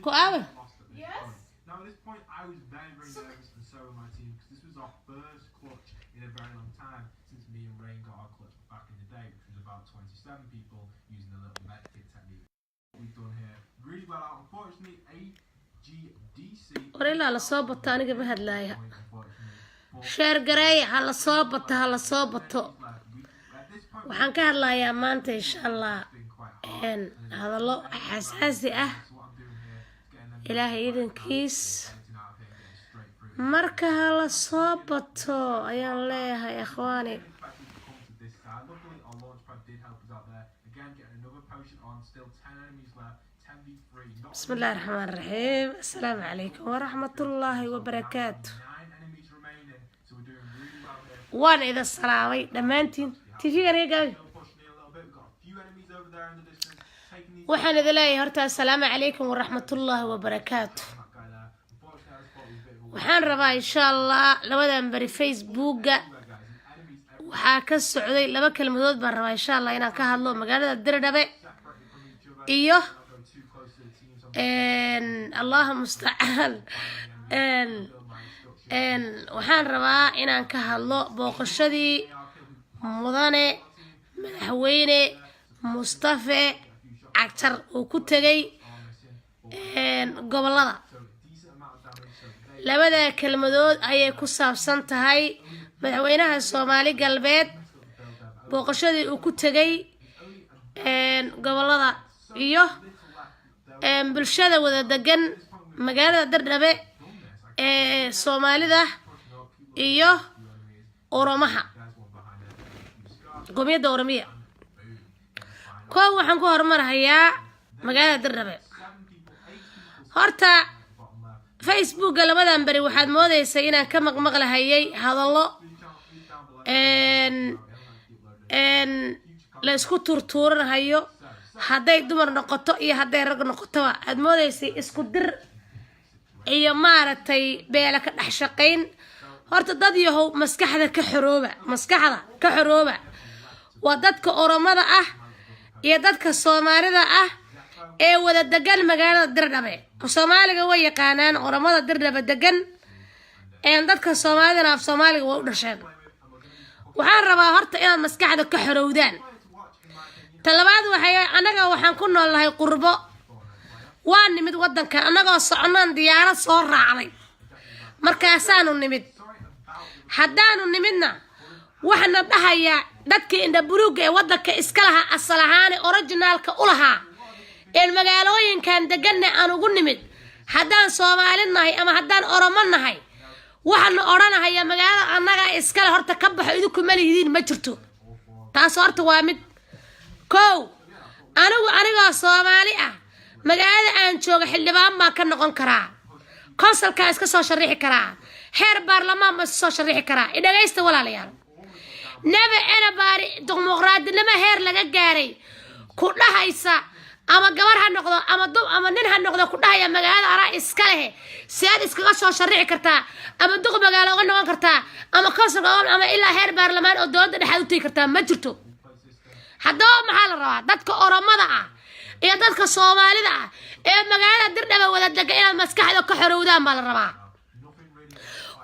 Koawe. Yes. Now at this point, I was very nervous, and so were my team, because this was our first clutch in a very long time since me and Rain got our clutch back in the day, which was about 27 people using a little med kit technique. What we've done here really well out. Unfortunately, AGDC. Orela la soo bato aniga ma hadlaaya. Share garay hala soo bato. Waxaan ka hadlayaa maanta insha Allah hadallo xasaasi ah. Ilaahay idinkiis marka hala soo bato ayaan leeyahay ikhwaani. بسم الله الرحمن الرحيم. السلام عليكم ورحمة الله وبركاته. وانا إذا السلامي دمانتين تيجي قريقا وحن إذا لا يهرتا السلام عليكم ورحمة الله وبركاته. وحن ربا إن شاء الله لودا نبري فيسبوك وحاكا السعودي لما كلمة بان ربا إن شاء الله إنا كهالو مقالة الدردبي إيوه الله مستعان waxaan rabaa inaan ka hadlo booqashadii mudane madaxweyne Mustafa Cagtar oo ku tagay gobolada. labada kelmadood ayay ku saabsan tahay madaxweynaha Soomaali galbeed booqashadii uu ku tagay gobolada iyo bulshada wada degan magaalada Dardhabe Soomaalida iyo Oromaha qomiyada Oromiya. Koow waxaan ku hormarayaa magaalada Dardhabe. Horta Facebook labadan bari waxaad moodaysaa inaan ka maqmaqlahayay hadallo la isku turtuuranayo hadday dumar noqoto iyo hadday rag noqoto aad moodaysay isku dir iyo maaragtay beela ka dhex shaqayn. horta dad yahow maskaxda ka xorooba waa dadka Oromada ah iyo dadka Soomaalida ah ee wada degan magaalada Dardhabe. Soomaaliga way yaqaanaan Oromada Dardhabe degan dadka Soomaalida af Soomaaliga waa u dhasheen. waxaan rabaa horta inaad maskaxda ka xorowdaan. talabaad anaga waxaan ku noolahay qurbo waan nimid wadanka anagoo soconaan diyaarad soo raacday markaasaanu nimid. haddaanu nimidna waxna dhahaya dadkii inda buruga ee wadanka iska lahaa asal ahaan originalka u lahaa magaalooyinkan deganna aan ugu nimid. haddaan Soomaali nahay ama haddaan Oromo nahay waxaan oranayaa magaalada anaga iska leh horta ka baxo idinku ma lihiin ma jirto. taas horta waa mid koow. anigoo Soomaali ah magaalada aan joogo xildhibaan baan ka noqon karaa, konsalka iska soo sharixi karaa, heer baarlamaan ma soo sharixi karaa. idagaysta walaalayaal naba ana baari dimuqraadnimo heer laga gaaray ku dhahaysa ama gabar ha noqdo ama nin ha noqdo ku dhahaya magaalada ara iska leh siyaad iskaga soo sharixi kartaa ama duq magaalo uga noqon kartaa ama konsalka ama ilaa heer baarlamaan oo dowladda dhexaad u tagi kartaa ma jirto. haddaba maxaa la rabaa dadka Oromada ah iyo dadka Soomaalida ah ee magaalada Dardhabe wada degan inaad maskaxda ka xorowdaan baa la rabaa.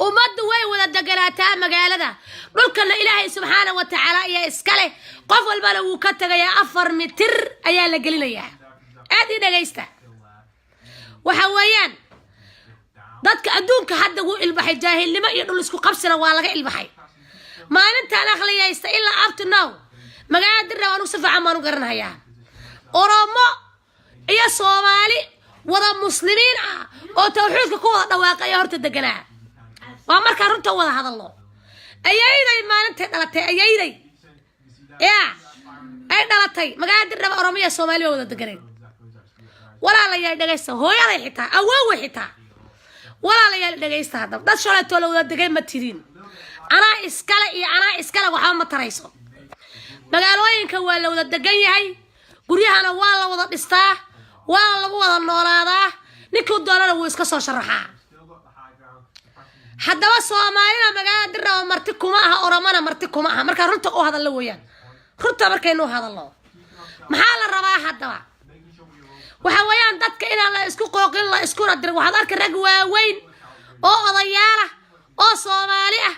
ummaddu way wada deganaataa magaalada dhulkana Ilaahay subxaanahu wa ta'aala ayaa iska leh. qof walba wuu ka tagayaa 4 mitir ayaa la gelinayaa. aad i dhagaysta waxa weeyaan dadka adduunka hadda wuu ilbaxay jaahilnimo iyo dhul isku qabsana waa laga ilbaxay. maalintaan akhliyaysta ilaa up to now magaalada Dardhabe aanu si fiican baan u garanayaa. Oromo iyo Soomaali wada muslimiin ah oo tawxiidka ku wada dhawaaqaya horta deganaa. waa marka runta wada hadallo. ayayday maalintii dhalatay ay dhalatay magaalada Dardhabe Oromo iyo Soomaali wada deganay. walaalayaal dhagaysta hooyaday xitaa awoway xitaa walaalayaal dhagaysta hadda dad shalato la wada degay ma tirin anaa iskale waxa ma tarayso. magaalooyinka waa la wada degan yahay guryahana waa la wada dhistaa waa lagu wada noolaadaa ninkuu doonana wuu iska soo sharaxaa. haddaba Soomaalina magaalada Dardhabe marti kuma aha Oromana marti kuma aha. marka runta u hadallo weeyaan runta markaynu hadallo maxaa la rabaa haddaba وحويان دتك إن الله إسكو قوق الله إسكو ندر وحضرك رجوا وين أو ضيارة أو صومالية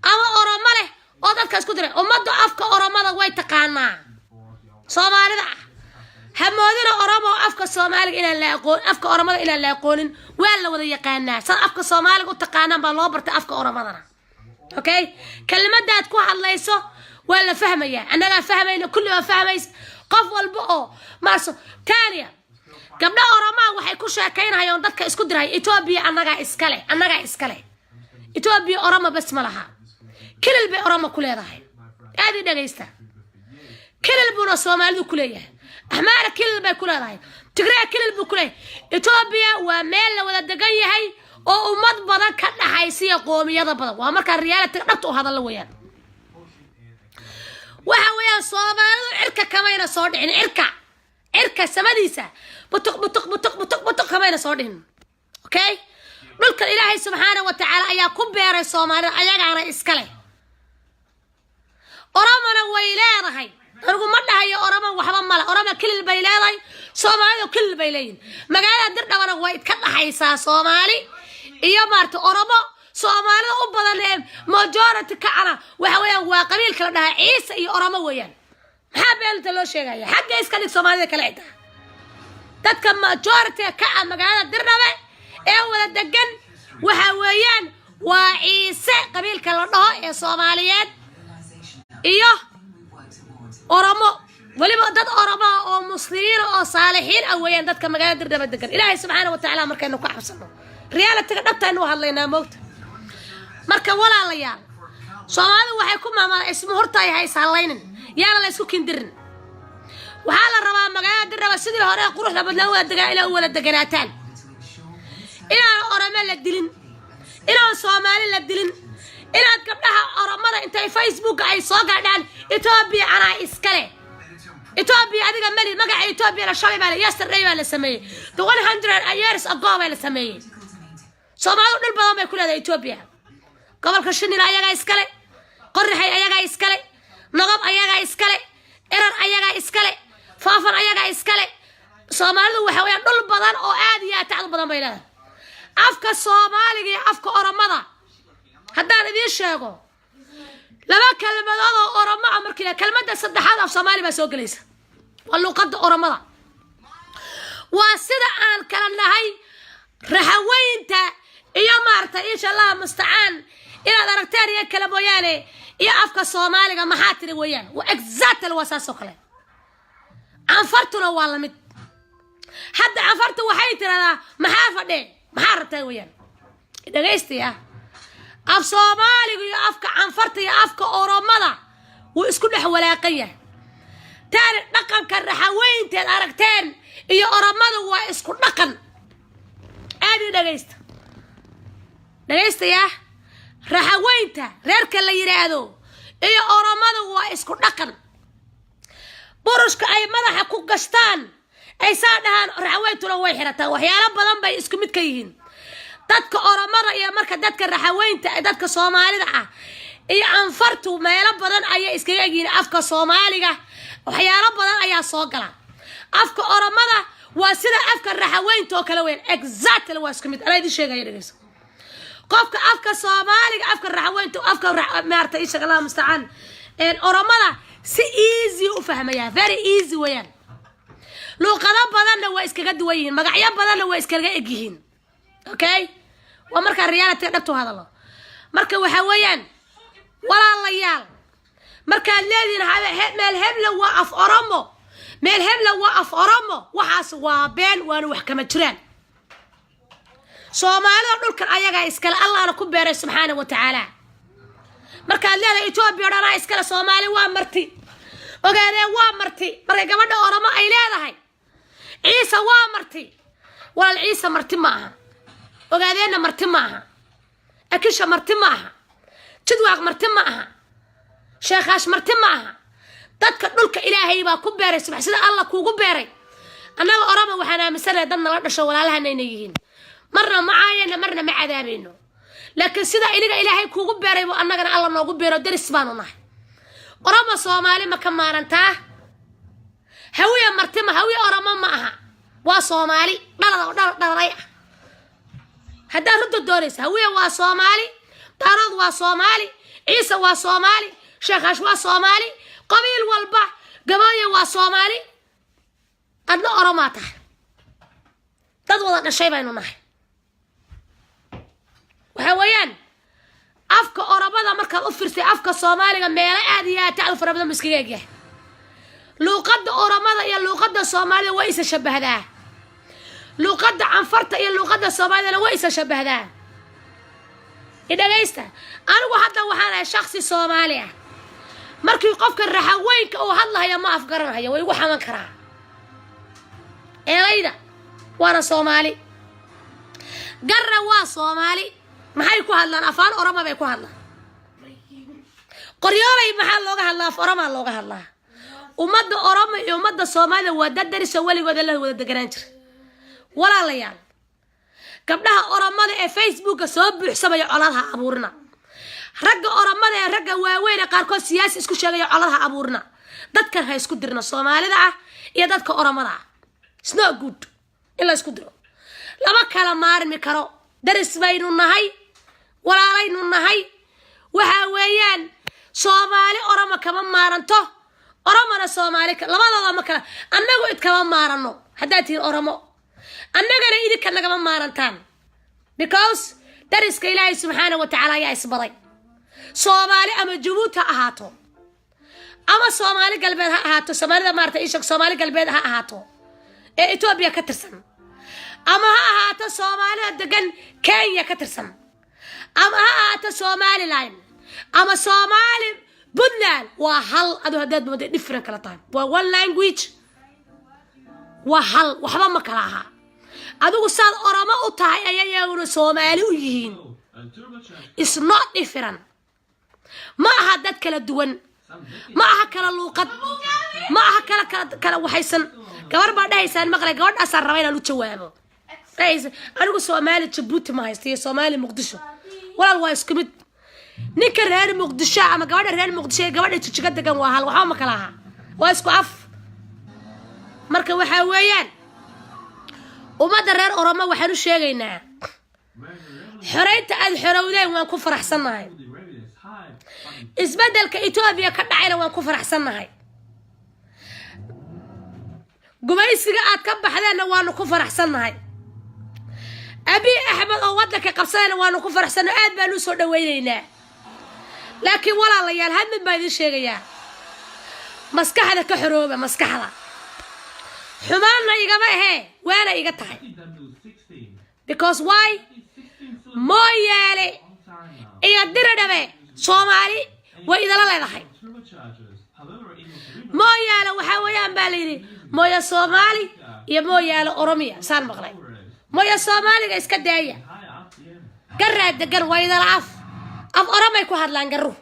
أو أورمله أو دتك إسكو در ومدو أفك أورمله وين تقانا صومالي همودنا أورمه أفك صومالي إلى لا يقول أفك أورمله إلى لا يقولن ولا وذي يقانا صار أفك صومالي وتقانا بالله برت أفك أورمله أوكي كلمة ده تكون الله يسوع ولا فهمية أنا لا فهمين كل فهميس قف البقو مارسو تانية قبل أورما وحيكون شاكين هاي عندك إسكودر هاي إثيوبيا أنا جا إسكالي إثيوبيا أورما بس ملها كل البي أورما كلها هاي هذه دقيستا كل البنا الصومالي كلها أحمر كل البي كلها هاي تقرأ كل البي كلها إثيوبيا وميل ولا دقية هاي أو أمد بدن كنا حيسية قومية بدن وأمرك الرجال تقطعوا هذا اللويان وحويان صومالي عركة كمان صادقين عركة سمديسة بطق كمان صادقين أوكي ملك الإله سبحانه وتعالى أيا كبير الصومالي أيا على إسكالي أرامنا ويلاد هاي أرجو مرة هي أراما وحبا ملا أراما كل البيلاد هاي صومالي وكل البيلين ما قاعد درنا وانا وايد كنا حيسا صومالي إيا مارت أراما صومالي أبدا مجارة كعنا وحويا وقبيل كلنا عيسى إيا أراما ويان حابين تلو شيء جاي حق إسكالي صومالي كلايدا تذكر مجارة كعنا ما قاعد درنا به إيه ولا دقن وحويان وعيسى قبيل كلنا إيا صوماليات إيا أراما ولي ما دد أراما أو مسلمين أو صالحين أو ويان دد كما قاعد درنا بدقن إلهي سبحانه وتعالى أمرك إنه كحسنه ريالة تقدرت إنه هاللينا موت مركا ولا ليال صومالي وحيكون ما اسمه هرتاي هاي سالين يانا لا اسكو كندرن وحال الربا مقاعد الربا سيدي هوري قروح لبدنا ولا دقا الى اول دقناتان الى اورما لا دلين الى صومالي لا دلين الى قبلها اورمada intay Facebook ay soo gaadhaan Ethiopia ana iskale Ethiopia adiga mali magaca Ethiopia la shalay baa yesterday baa la sameeyay 100 years ago baa la sameeyay Soomaalidu dhul badan bay ku leedahay Ethiopia gobolka Shinil ayaga iskale qorraxay ayaga iskale naqab ayaga iskale erar ayaga iskale faafan ayaga iskale Soomaalidu waxa weeyaan dhul badan oo aad iyo aad tacad badan bay leedahay afka Soomaaliga iyo afka Oromada haddaan idin sheego laba kalmadood oo Oromo ah markii kalmadda saddexaad af Soomaali baa soo galaysa waa luqadda Oromada waa sida aan kala nahay raxaweynta iyo maarta insha Allah musta'an ila aragtaan iyo kala mooyaane iyo afka Soomaaliga maxaa tiri weeyaan waa exactly waa saas oo kale anfartuna waa la mid hadda anfartu waxay tiraahdaa maxaa fadhe maxaa rabtaa weeyaan dhageystiya af Soomaaliga iyo afka anfarta iyo afka Oromada wuu isku dhex walaaqaya taan dhaqanka raxaweynta aragtaan iyo Oromada waa isku dhaqan aadi dhageysta ya raxaweynta reerka la yiraahdo iyo Oromada waa isku dhaqan burushka ay madaxa ku gastaan ay saadhaan raxaweyntuna way xirataa waxyaalo badan bay isku mid ka yihiin dadka Oromada iyo marka dadka raxaweynta dadka Soomaalida ah iyo anfartu meelo badan ayay iskaga yihiin afka Soomaaliga waxyaalo badan ayaa soo gala afka Oromada waa sida afka raxaweynta oo kala weyn exactly waa isku mid ana idin sheegay dhageyso qofka afka Soomaaliga afka raxaweynta afka maarta insha Allah musta'an Oromada si easy u fahmaya very easy weeyaan luqado badanna waa iskaga duwan yihiin magacyo badanna waa iskaga eg yihiin okay waa marka reality dhabto hadalo marka waxa weeyaan walaalayaal marka leedin meel hebla waa af Oromo meel hebla waa af Oromo waxaas waa been waana wax kama jiraan Soomaalida dhulkan ayaga iskala Allahna ku beeray subhanahu wa ta'ala marka leedahay Ethiopia dhana iskala Soomaali waa marti ogaadeen waa marti marka gabadha Oromo ay leedahay Ciise waa marti wal Ciise marti maaha ogaadeenna marti maaha akisha marti maaha jidwaaq marti maaha sheekhash marti maaha dadka dhulka Ilaahay baa ku beeray sida Allah kuugu beeray annaga Oromo waxaan aaminsanahay dad nala dhasho walaalahan inay yihiin marna maayana marna ma cadaabino laakiin sida Ilaahay kuugu beeray buu annagana Allah noogu beero daris baanu nahay Oromo Soomaali ma ka maarantaa hawiya marti ma hawiya Oromo ma aha وصومالي لا هدا رد دوريس هوية وصومالي طرد وصومالي عيسى وصومالي شيخاش وصومالي قبيل والبع قبايا وصومالي أدنى أرماته تضوضك الشيء بينو نحي وحويان أفكا أرمادا مركا أفرسي أفكا صومالي ميلا آدية تعرف رمضا مسكيجي لو قد أرمادا يا لو قد صومالي وإيسا شبه ده لو قد عنفرت يا لو قد صومالي وإيسا شبه ده إذا ليست أنا وحتى وحنا شخصي صومالي markii qofka raxaweynka oo hadlahayo ma afgaranayo way ugu xaman karaa eelayda waana Soomaali garra waa Soomaali maxay ku hadlaan afaan oroma bay ku hadlaan qoryoolay maxaa looga hadlaa af oroma looga hadlaa ummadda oroma iyo ummadda Soomaaliya waa dad daris waligood la wada deganaan jiray walaalayaal gabdhaha oromada ee Facebook soo buuxsamay colaadaha abuurna ragga oromada ee ragga waaweyn qaarkood siyaasi isku sheegay colaadaha abuurna dadkan ha isku dirna Soomaalida ah iyo dadka oromada ah it's not good illa isku diro laba kala maarmi karo daris baynu nahay walaalaynu nahay waxa weeyaan Soomaali oroma kama maaranto oromana Soomaali labadooda ma kala annagu id kama maarano hadaa tiin oromo annagana idinka nagama maarantaan because dariska Ilaahay subhanahu wa ta'ala yaa isbaray Soomaali ama Jabuuti ha ahaato ama Soomaali galbeed ha ahaato Soomaalida maarta ishaq Soomaali galbeed ha ahaato ee Itoobiya ka tirsan ama ha ahaato Soomaalida degan Kenya ka tirsan ama ha ahaato Somaliland ama Soomaali Puntland waa hal adu hadaad moodo different kala tahay waa one language waa hal waxba ma kala aha adigu saad oroma u tahay ayayaguna Soomaali u yihiin it's not different ما أحد كلا دوان ما أحد كلا لوقت ما أحد كلا وحيسن كبر بعد هيسان مقلة قرد أسر ربينا لوتشوامو رئيس أنا قو سومالي تبوت ما هيستي سومالي مقدشو ولا الوايس كمت نكر هير مقدشة أما قبل هير مقدشة قبل تشجع دكان وهال وحام كلاها وايس كعف مركب وحويان وما درر أورما وحنو شيء حريت الحرودين وأنا كفر أحسن هاي isbedel ka Itoobiya ka dhacayna waan ku faraxsanahay gumaysiga aad ka baxdeen waan ku faraxsanahay abi Axmed oo wadanka qabsadayna waan ku faraxsanahay aad baan u soo dhaweeynaa laakiin walaalayaal had mid baa idin sheegaya maskaxda ka xorooba maskaxda xumaana igama ahe waana iga tahay because why mooyaale iyo diradhabe Soomaali وإذا لا يضحي مويا لو حويان باليري مويا صومالي يا مويا لأوروميا صار مغلي مويا صومالي جايس كداية قرر الدقر وإذا العف أف أوروميا يكون هذا لانجرو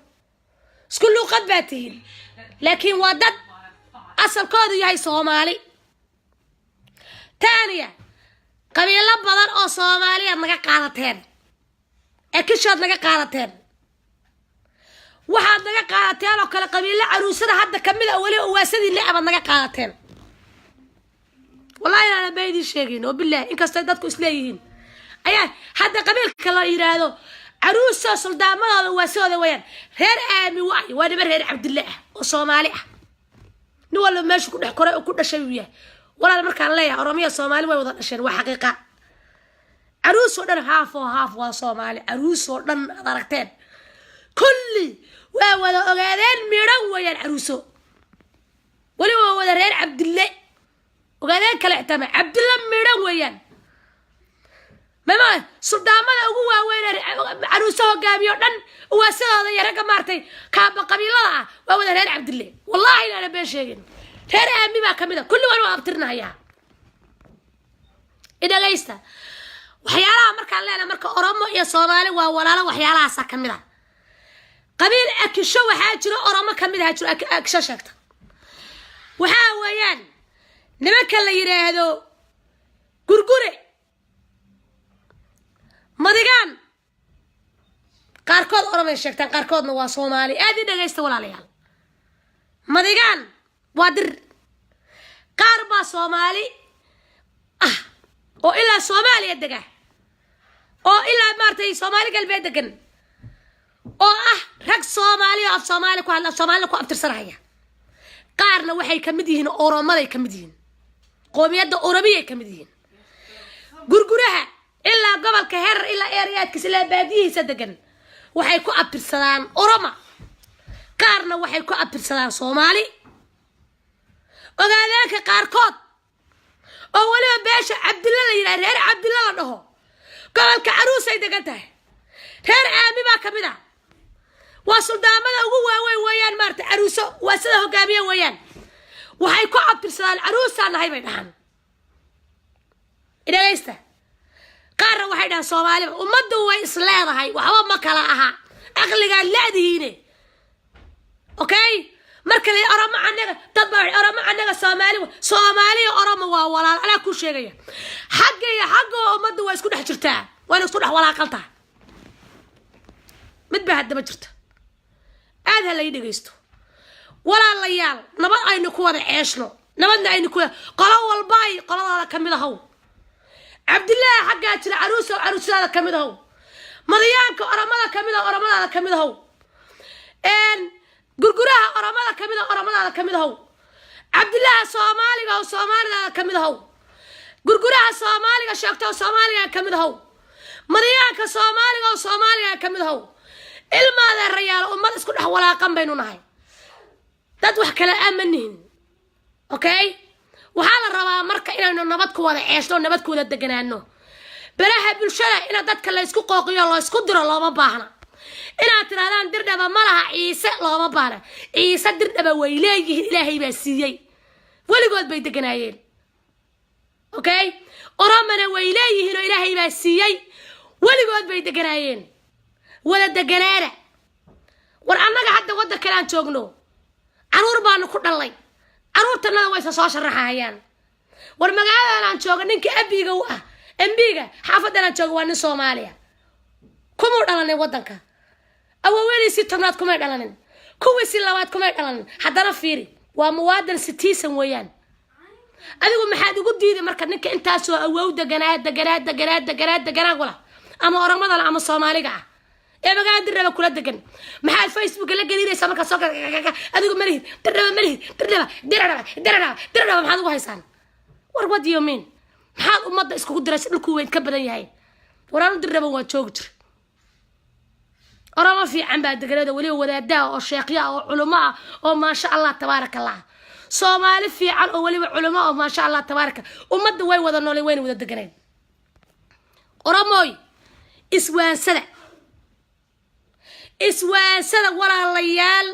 سكلو قد باتين لكن ودد أصل كودي هاي صومالي ثانية قبيلة بدر أو صومالي أنك قارتين أكيد شاد لك قارتين waxaad naga qaateen oo kala qabiilo caruusada hadda kamid ah wali waasadii leeyahay naga qaateen wallahi ana baydi sheegin oo billaah in kasta dadku isleeyihiin ayaa hadda qabiilka la yiraahdo caruusa suldaamada waasadooda wayaan reer aami waa niman reer Cabdillaah oo Soomaali ah nin walba meesha ku dhex koray oo ku dhashay uu yahay walaal markaan leeyahay Oromiya Soomaali way wada dhasheen waa xaqiiqa caruus oo dhan haaf waa Soomaali caruus oo dhan aragteen kulli وهذا أقادين ميران ويا عروسو ولي هو رير عبد الله أقادين كلا اعتمد عبد الله ميران ويا ما صدام هذا هو وين عروسه قام يردن واسد هذا يرجع مرتين كاب قبيلة وهو رير عبد الله والله أنا بيشين رير أمي ما كمله كل واحد أبترنا إياه إذا ليست وحيالها مركا لنا مركا أورما يا صومالي وولالا وحيالها سكمله قبيل أكشوا وحاجروا أورما كمله هاجروا أكششكت وحاويان نمك اللي يرهدو قرقري مدقان قاركود أورما يشكتان قاركود نوا صومالي أدي دقيست ولا ليال مدقان وادر قاربا صومالي oo ilaa Soomaaliya dega oo ilaa maartay Soomaali galbeed degan oo ah rag Soomaali af Soomaali ku hadla Soomaali ku abtirsanaya qaarna waxay kamid yihiin Oromaday kamid yihiin qoomiyadda Oromiya kamid yihiin gurguraha ilaa gobolka Herar ilaa ereyaadkiisa ilaa baadiyihiisa degan waxay ku abtirsadaan Oroma qaarna waxay ku abtirsadaan Soomaali ogaadeenka qaarkood oo waliba beesha Cabdillah la yiraahdo reer Cabdillah la dhaho gobolka Caruus ay degan tahay reer Aami baa kamid ah waa suldaamada ugu waaweyn weeyaan maartay Caruuso waa sida hogaamiye weeyaan waxay ku abtirsadaan Caruusa nahay bay dhahan idagaysta qaarna waxay dhahan Soomaali ummaddu way isleedahay waxba ma kala aha aqliga laadihiine okay marka la Oromo anaga dad baa Oromo anaga Soomaali Oromo waa walaal ala ku sheegaya xagga ummaddu way isku dhex jirtaa way isku dhex walaaqaltaa mid baa hadaba jirta aad halay dhageysto walaalayaal nabad aynu ku wada ceeshno nabadna aynu ku qolo walba ay qolada kamid ahaw Cabdillah xagga jira Caruusada kamid ahaw Maryaanka Oromada kamid ahaw gurguraha Oromada kamid ahaw Cabdillah Soomaaliga kamid ahaw gurguraha Soomaaliga sheegto Soomaaliga kamid ahaw Maryaanka Soomaaliga kamid ahaw ilmaada rayaal ummad isku dhex walaaqan baynu nahay dad wax kala aamanihin okay waxa la rabaa marka inaynu nabad ku wada ceeshno nabad ku wada deganaano baraha bulshada ina dadka la isku qooqiyo la isku diro looma baahna ina tiraadaan dirdhaba malaha Ciise looma baahna Ciise dirdhaba way leeyihiin Ilaahay baa siiyay waligood bay deganaayeen okay Oromana way leeyihiin Ilaahay baa siiyay waligood bay deganaayeen wala deganaara war annaga hadda wada kale aan joogno caruur baan ku dhalay caruurtana way soo sharaxayaan war magaalada aan joogo ninka abiga u ah ambiga xaafadana joogo waa nin Soomaaliya kuma dhalanay wadanka awaweliisi tanaad kuma dhalanin kuwisi labaad kuma dhalanin hadana fiiri waa muwaadin citizen weeyaan adigu maxaad ugu diiday marka ninka intaas oo awow deganaa wala ama Oromada ama Soomaaliga ah ee magaalada diraba kula degan maxaa Facebook la galiiraysa marka soo adigu marihid diraba maxaad ugu haysaan war what do you mean maxaad ummadda isku diraysa dhulku weyn ka badan yahay waraan diraba waa joog jir Oromo fiican baa deganada waliba wadaadaha oo sheekhiya oo culimo ah oo ma sha Allah tabarakallah Soomaali fiican oo waliba culimo oo ma sha Allah tabaraka ummadda way wada noolay wayna wada deganeen Oromoy iswaansada walaalayaal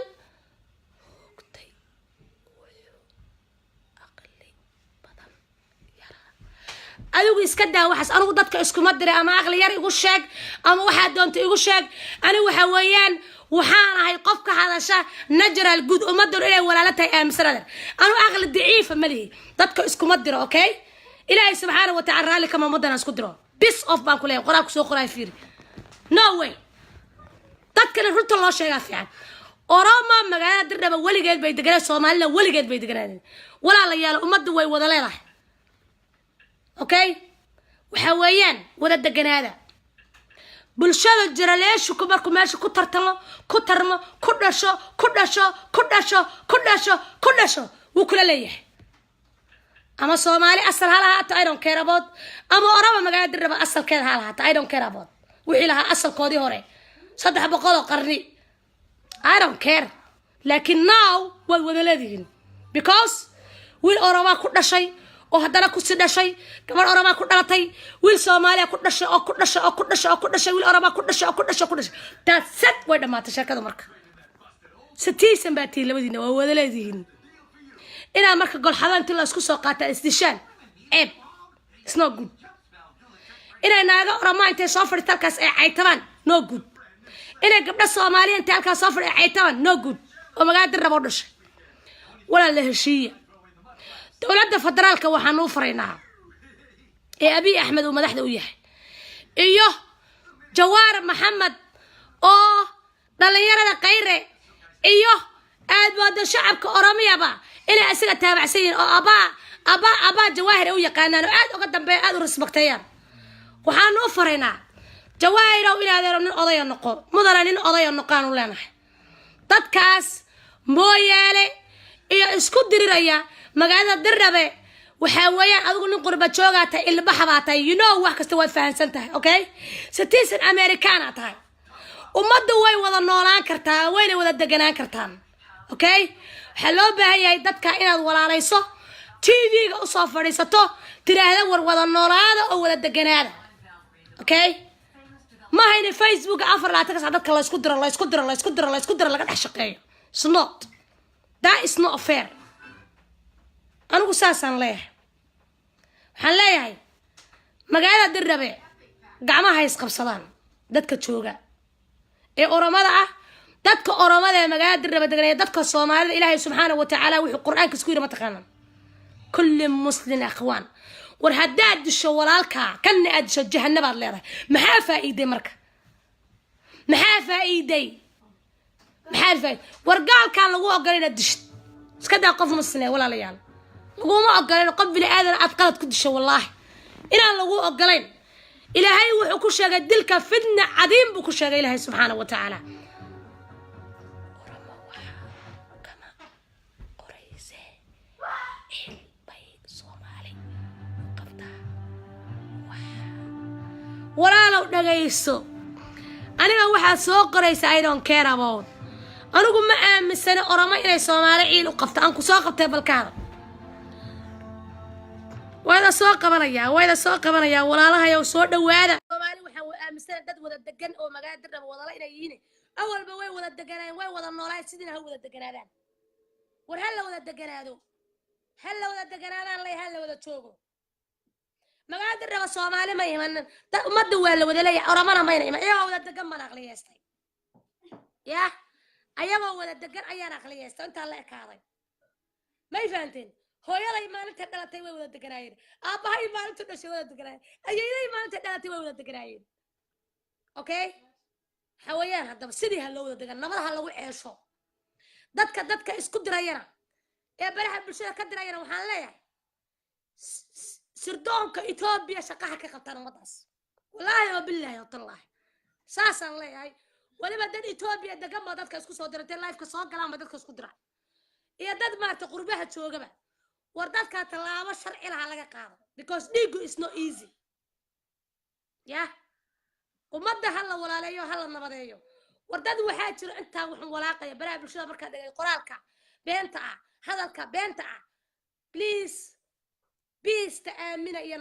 adigu iska daa waxaas anigu dadka isku ma diray ama aqli yar igu sheeg ama waxa doonto igu sheeg anigu waxa weeyaan waxaan ahay qof ka hadasha natural good ummaddu inay walaalo tahay aaminsanada anigu aqli daciif ma lihi dadka isku ma diro okay ilaahay subhanahu wa ta'ala raali kama madana isku diro piece of baan ku leeyahay quraanku soo qoray fiir no way dadka runta loo sheegaa fiican Oromo magaalada diraba waligeed bay deganaa Soomaalina waligeed bay deganaan walaalayaal ummaddu way wada leedahay okay waxa weeyaan wada deganaada bulshada jiraleeshu ku markuu meesha ku tartamo ku dhasho wuu kula leeyahay ama Soomaali asal halaata I don't care about ama Oromo magaalada diraba asalkeeda halaata I don't care about wixii laha asalkoodii hore 300 qarni I don't care laakiin now way wada leedihiin because wiil Oromo ku dhashay oo hadana ku si dhashay gabar Oromo ku dhalatay wiil Soomaaliya ku dhashay wiil Oromo ku dhashay that set way dhamaatay shirkadu marka citizen baa tii labadiina waa wada leedihiin ina marka gol xadaantii la isku soo qaata isdishaan it's not good ina naaga Oromo intay soo fadhiistalkaas ay caytabaan no good ina gabdha Soomaaliya intay halkaas soo fadhiyo caytabaan no good oo magaalada rabo dhashay wala la heshiiya dawladda federaalka waxaan u faraynaa ee Abiy Ahmed oo madaxda u yahay iyo Jawaar Maxamed oo dhalinyarada qayre iyo aad booda shacabka oromiyaba inay isaga taabacsan oo aba jawaahir u yaqaanaan oo aad uga dambeeyaan aad u respectayaan waxaan u faraynaa jawaahir oo ilaadeero nin oday noqo mudana nin oday noqaan u leenahay dadkaas mooyaale iyo isku diriraya magaalada Dirrabe waxa weeyaan adigu nin qurba jooga tahay ilbaha baa tahay wax kasta way fahansan tahay okay citizen American tahay ummaddu way wada noolaan kartaa wayna wada deganaan kartaan okay waxa loo baahan yahay dadka inaad walaalayso TV-ga u soo fadhiisato tiraahdo war wada noolaada oo wada deganaada okay ma hayna Facebook afar laata ka dadka la isku diro laga dhex shaqeeyo it's not that is not fair anigu saasan leeyahay waxaan leeyahay magaalada Dirrabe gacmaha is qabsadaan dadka jooga ee oromada ah dadka oromada ee magaalada Dirrabe deganay dadka Soomaalida Ilaahay subhanahu wa ta'ala wuxuu quraanka isku yiri ma taqaanaan kulli muslim akhwaan war haddaad disho walaalka kana aad disho jahannamaad leedahay maxaa faa'iiday marka maxaa faa'iiday war gaalka lagu ogolay dish iska daa qof muslim walaalayaal laguma ogolay qof bini aadan aad qalad ku disho wallahi inaan lagu ogolayn ilaahay wuxuu ku sheegay dilka fidna cadiim buu ku sheegay ilaahay subhanahu wa ta'ala walaalow dhagayso aniga waxa soo qoraysa I don't care about anigu ma aaminsana oroma inay Soomaali ciil u qabto aan ku soo qabtay balkaada wayda soo qabanaya walaalahayow soo dhawaada Soomaali waxa uu aaminsan dad wada degan oo magaalada Dirrabe wada inay yihiin awalba way wada deganaan way wada noolaay sidina ha wada deganaadaan war hal la wada deganaadaan la wada joogo magaalada Dirrabe Soomaali ma yihiin dad umada waa la wada leeyahay oromana ma yihiin ayaga wada degan ma aqliyeystay ayaga wada degan ayaan aqliyeystay inta la ekaaday may fahanteen hooyaday maalinta dhalatay way wada deganaayeen aabahay maalinta dhashay wada deganaayeen ayeeyay maalinta dhalatay way wada deganaayeen okay hawayaan hadaba sidii hal wada degan nabadaha lagu ceesho dadka isku dirayana ee baraha bulshada ka dirayana waxaan leeyahay sirdoonka Itoobiya shaqaha ka qabtaan umadaas wallahi wa billahi wa tallahi saasan leeyahay waliba dad Itoobiya degan ma dadka isku soo diratay live ka soo galaan ma dadka isku diraa iyo dad maarta qurbaha joogaba war dadka talaabo sharci laga qaado because dhiigu is not easy umada hal la walaalayo hal la nabadeeyo war dad waxa jiro inta waxaan walaaqaya baraha bulshada marka dhagay qoraalka beenta ah hadalka beenta ah please ta aamina iyo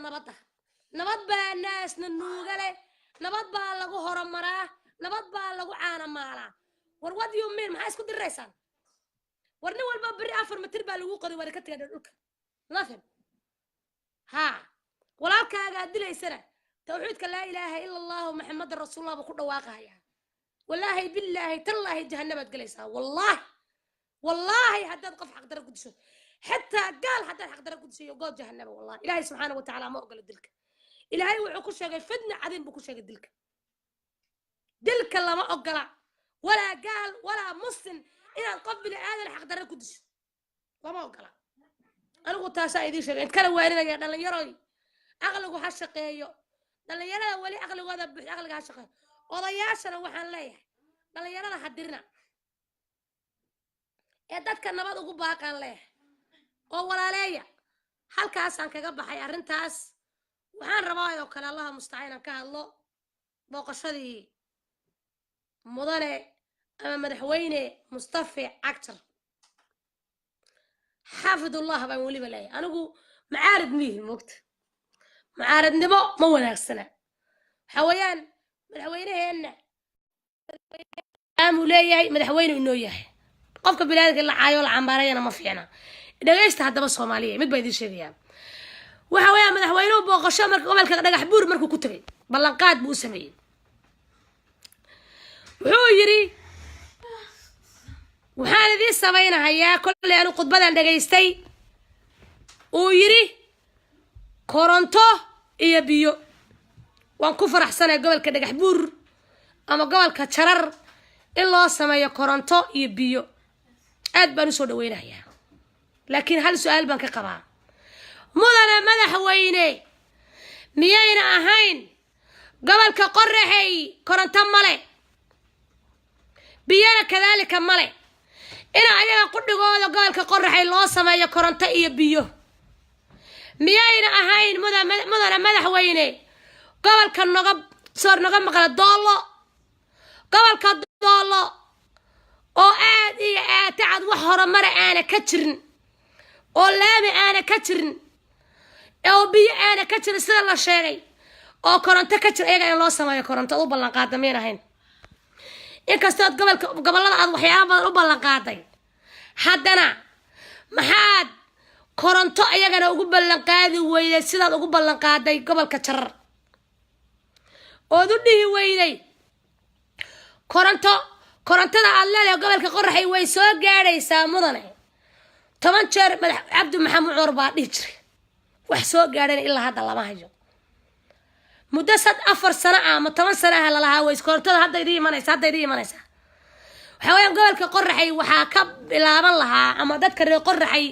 nabad baa naasna nuugale nabad baa lagu hormaraa nabad baa lagu caana maalaa war what you mean maxay isku diraysan war nin walba bari 4 mitir baa lagu qoray war ka tagay dhulka nothing walaalkaaga dilaysana tawxiidka la ilaaha illa allah muhammad rasuulullah ku dhawaaqaya wallahi billahi tallahi jahannamad galaysa wallahi hadad qof xaq dara ku disho حتى قال حتى الحق درك قدسي وقول جهنم والله إلهي سبحانه وتعالى ما أقول دلك إلهي وعكو شيء فدنا عظيم بكو شيء دلك الله ما أقول ولا قال ولا مسلم إلى القبل هذا الحق درك قدسي ما أقول أنا قلت أساعدي شيء أتكلم ويننا يا دلنا يروي أغلق هالشقية دلنا يرى ولي أغلق هذا أغلق هالشقية وضياشنا وحن ليه دلنا يرى حدرنا يا دتك النبض وقبها كان ليه oo walaaleeya halkaas aan kaga baxay arintaas waxaan rabaa oo kale Allah musta'aan ka hadlo booqashadii mudane ama madaxweyne Mustafa Actor xafidullah baan wali balay anigu macaarid mihi moogta macaaridnimo ma wanaagsana xawayaan madaxweynaheena aamu leeyahay madaxweyne inoo yahay qofka bilaadka la caayo la cambaarayna ma fiicna dhageysta hadaba Soomaaliya mid bay idin sheegayaan waxa weeyaan madaxweynuhu booqasho marka gobolka dhagax buur markuu ku tagay ballanqaad buu sameeyay wuxuu yiri waxaan idin samaynayaa kulli aanu khudbadan dhageystay oo yiri koronto iyo biyo waan ku faraxsanahay gobolka dhagax buur ama gobolka Jarar in loo sameeyo koronto iyo biyo aad baan u soo dhaweynayaa laakiin hal su'aal baan ka qabaa mudane madaxweyne miyayna ahayn gobolka qorraxay koronto male biyana kadaalika male ina ayaga qudhigooda gobolka qorraxay loo sameeyo koronto iyo biyo miyayna ahayn mudane madaxweyne gobolka noga maqla doolo gobolka doolo oo aad iyo aad tacad wax horumar aana ka jirin oo laami aana ka jirin oo biyo aana ka jirin sida la sheegay oo koronto ka jir ayaga in loo sameeyo koronto u ballan qaadameen ahayn inkastoo gobolada aad waxyaabo badan u ballan qaaday haddana maxaad koronto ayagana ugu ballan qaadi weyday sidaad ugu ballan qaaday gobolka jarar ood u dhihi weyday korontada aad leedahay gobolka qorraxay way soo gaadhaysaa mudane 10 jeer madax cabdi maxamed cumar baa dhihi jiray wax soo gaadheen ilaa hadda lama hayo muddo 4 sano ama 10 sano ah la lahaa way korontada hadda idin imanaysa waxa weeyaan gobolka qorraxay waxaa ka bilaaban lahaa ama dadka reer qorraxay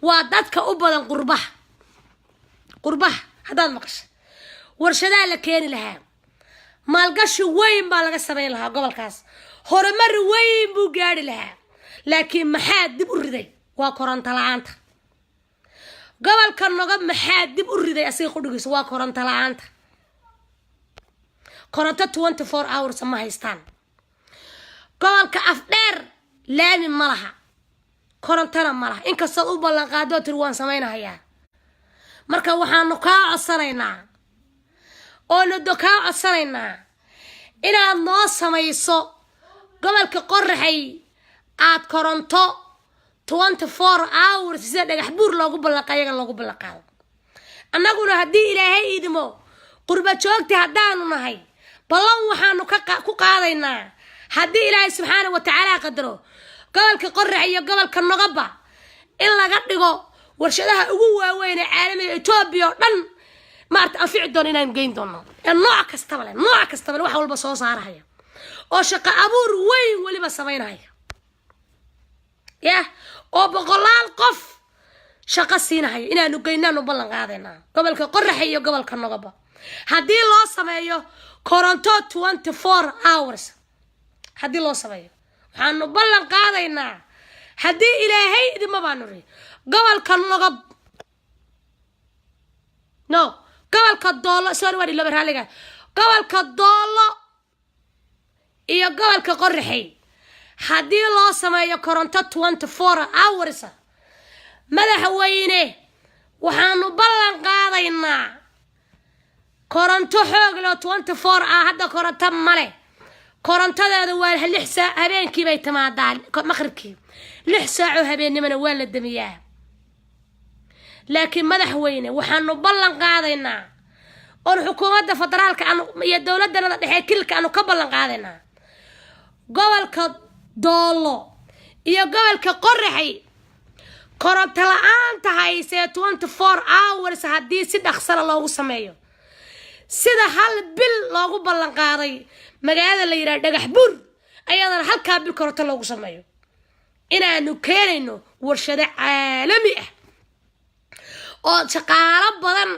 waa dadka u badan qurbaha haddaad maqasho warshadaha la keeni lahaa maalgashi weyn baa laga samayn lahaa gobolkaas horumar weyn buu gaari lahaa laakiin maxaa dib u riday waa koronto la'aanta gobolka noga maxaa dib u riday asiga qudhigiisa waa koronto la'aanta koronto 24 hours ma haystaan gobolka afdheer laami ma laha korontana ma laha inkastoo u ballan qaado tir waan samaynayaa marka waxaanu kaa codsanaynaa inaad noo samayso gobolka qorraxay aad koronto 24 hours sida dhagax buur loogu ballanqaayaga loogu ballanqaado annaguna haddii ilaahay idimo qurba joogti haddaanu nahay ballan waxaanu ku qaadaynaa haddii ilaahay subxaanahu wa tacaala qadaro gobolka qorraxay iyo gobolka nogaba in laga dhigo warshadaha ugu waaweyn ee caalamiga Itoobiya oo dhan maarta anfici doon inaan geyn doono nooc kastaba wax walba soo saaraya oo shaqo abuur weyn waliba sameynaya oo boqolaal qof shaqo siinaya inaanu geynano ballan qaadayna gobolka qorraxay iyo gobolka nogaba haddii loo sameeyo koronto 24 hours haddii loo sameeyo waxaanu ballan qaadaynaa haddii ilaahay idima baanu ri gobolka nogab gobolka doolo gobolka doolo iyo gobolka qorraxay haddii loo sameeyo koronto 24 hours madaxweyne waxaanu ballan qaadaynaa koronto xoog leh 24 hadda koronto male korontadeeda waa 6 saac habeenkii bay timaadaa maqribkii 6 saac oo habeenimana waa la damiyaa laakiin madaxweyne waxaanu ballan qaadaynaa oo xukuumadda federaalka iyo dawladda dhexe kilka aanu ka ballan qaadaynaa gobolka doolo iyo gobolka qorraxay koronto la'aanta haysee 24 hours haddii si dhaqsala loogu sameeyo sida hal bil loogu ballan qaaday magaalada la yiraahdo dhagax buur ayadana halkaa bil koronto loogu sameeyo inaanu keenayno warshado caalami ah oo shaqaalo badan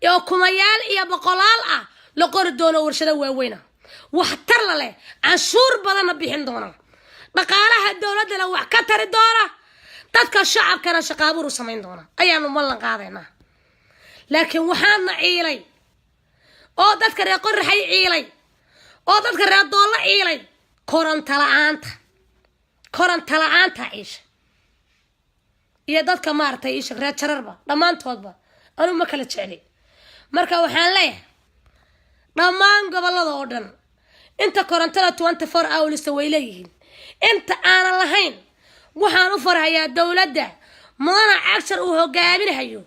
oo kumayaal iyo boqolaal ah la qori doono warshado waaweyn waxtar leh canshuur badan bixin doona dhaqaalaha dawladda wax ka tari doona dadka shacabkana shaqo abuur u sameyn doona ayaanu ballan qaadaynaa laakiin waxaana ciilay oo dadka reer qorraxay ciilay oo dadka reer doolo ciilay koronto la'aanta ciisha iyo dadka maartay isha reer jararba dhamaantoodba anu ma kala jeclay marka waxaan leeyahay dhammaan gobolada oo dhan inta korontada 24 hours way leeyihiin inta aan lahayn waxaan u farahayaa dawladda mudana cagshar uu hogaaminayo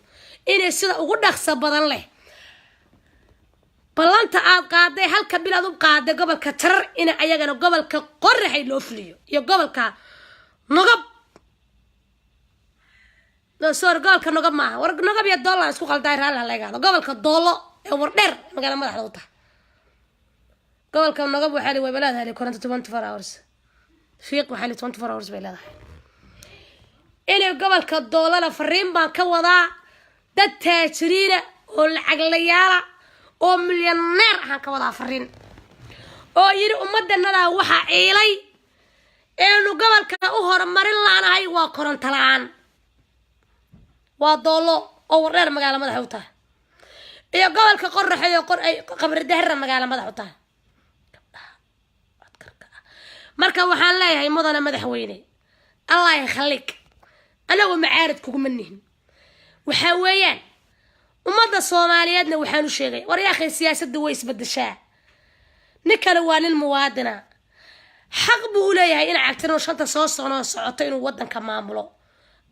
inay sida ugu dhaqso badan leh ballanta aad qaaday halka bilaad u qaaday gobolka jarar in ayagana gobolka qorraxay loo fuliyo iyo gobolka nogab gobolka nogab maaha war nogab iyo doolo isku qalday raal la eegado gobolka doolo ee wardheer magaalada madaxda u tahay gobolka nogab waxa ay weybalada koronto 24 hours fiiq waxa ay 24 hours bay leedahay inay gobolka doolana fariin baan ka wadaa dad taajiriina oo lacaglayaala oo milyaneer ahaan ka wadaa fariin oo yiri ummadannada waxa ciilay inuu gobolka u horumarin laanahay waa koronto la'aan waa doolo oo wareer magaalo madax u tahay iyo gobolka qorraxay oo qabri dahra magaalo madax u tahay marka waxaan leeyahay mudana madaxweyne allah yakhliik anagu macaarid kugu manihin waxa weeyaan ummadda Soomaaliyeedna waxaan u sheegay war yaa akhay siyaasadda way isbedeshaa ninkana waa nin muwaadina xaq buu leeyahay in cagtino shanta soo socoto inuu wadanka maamulo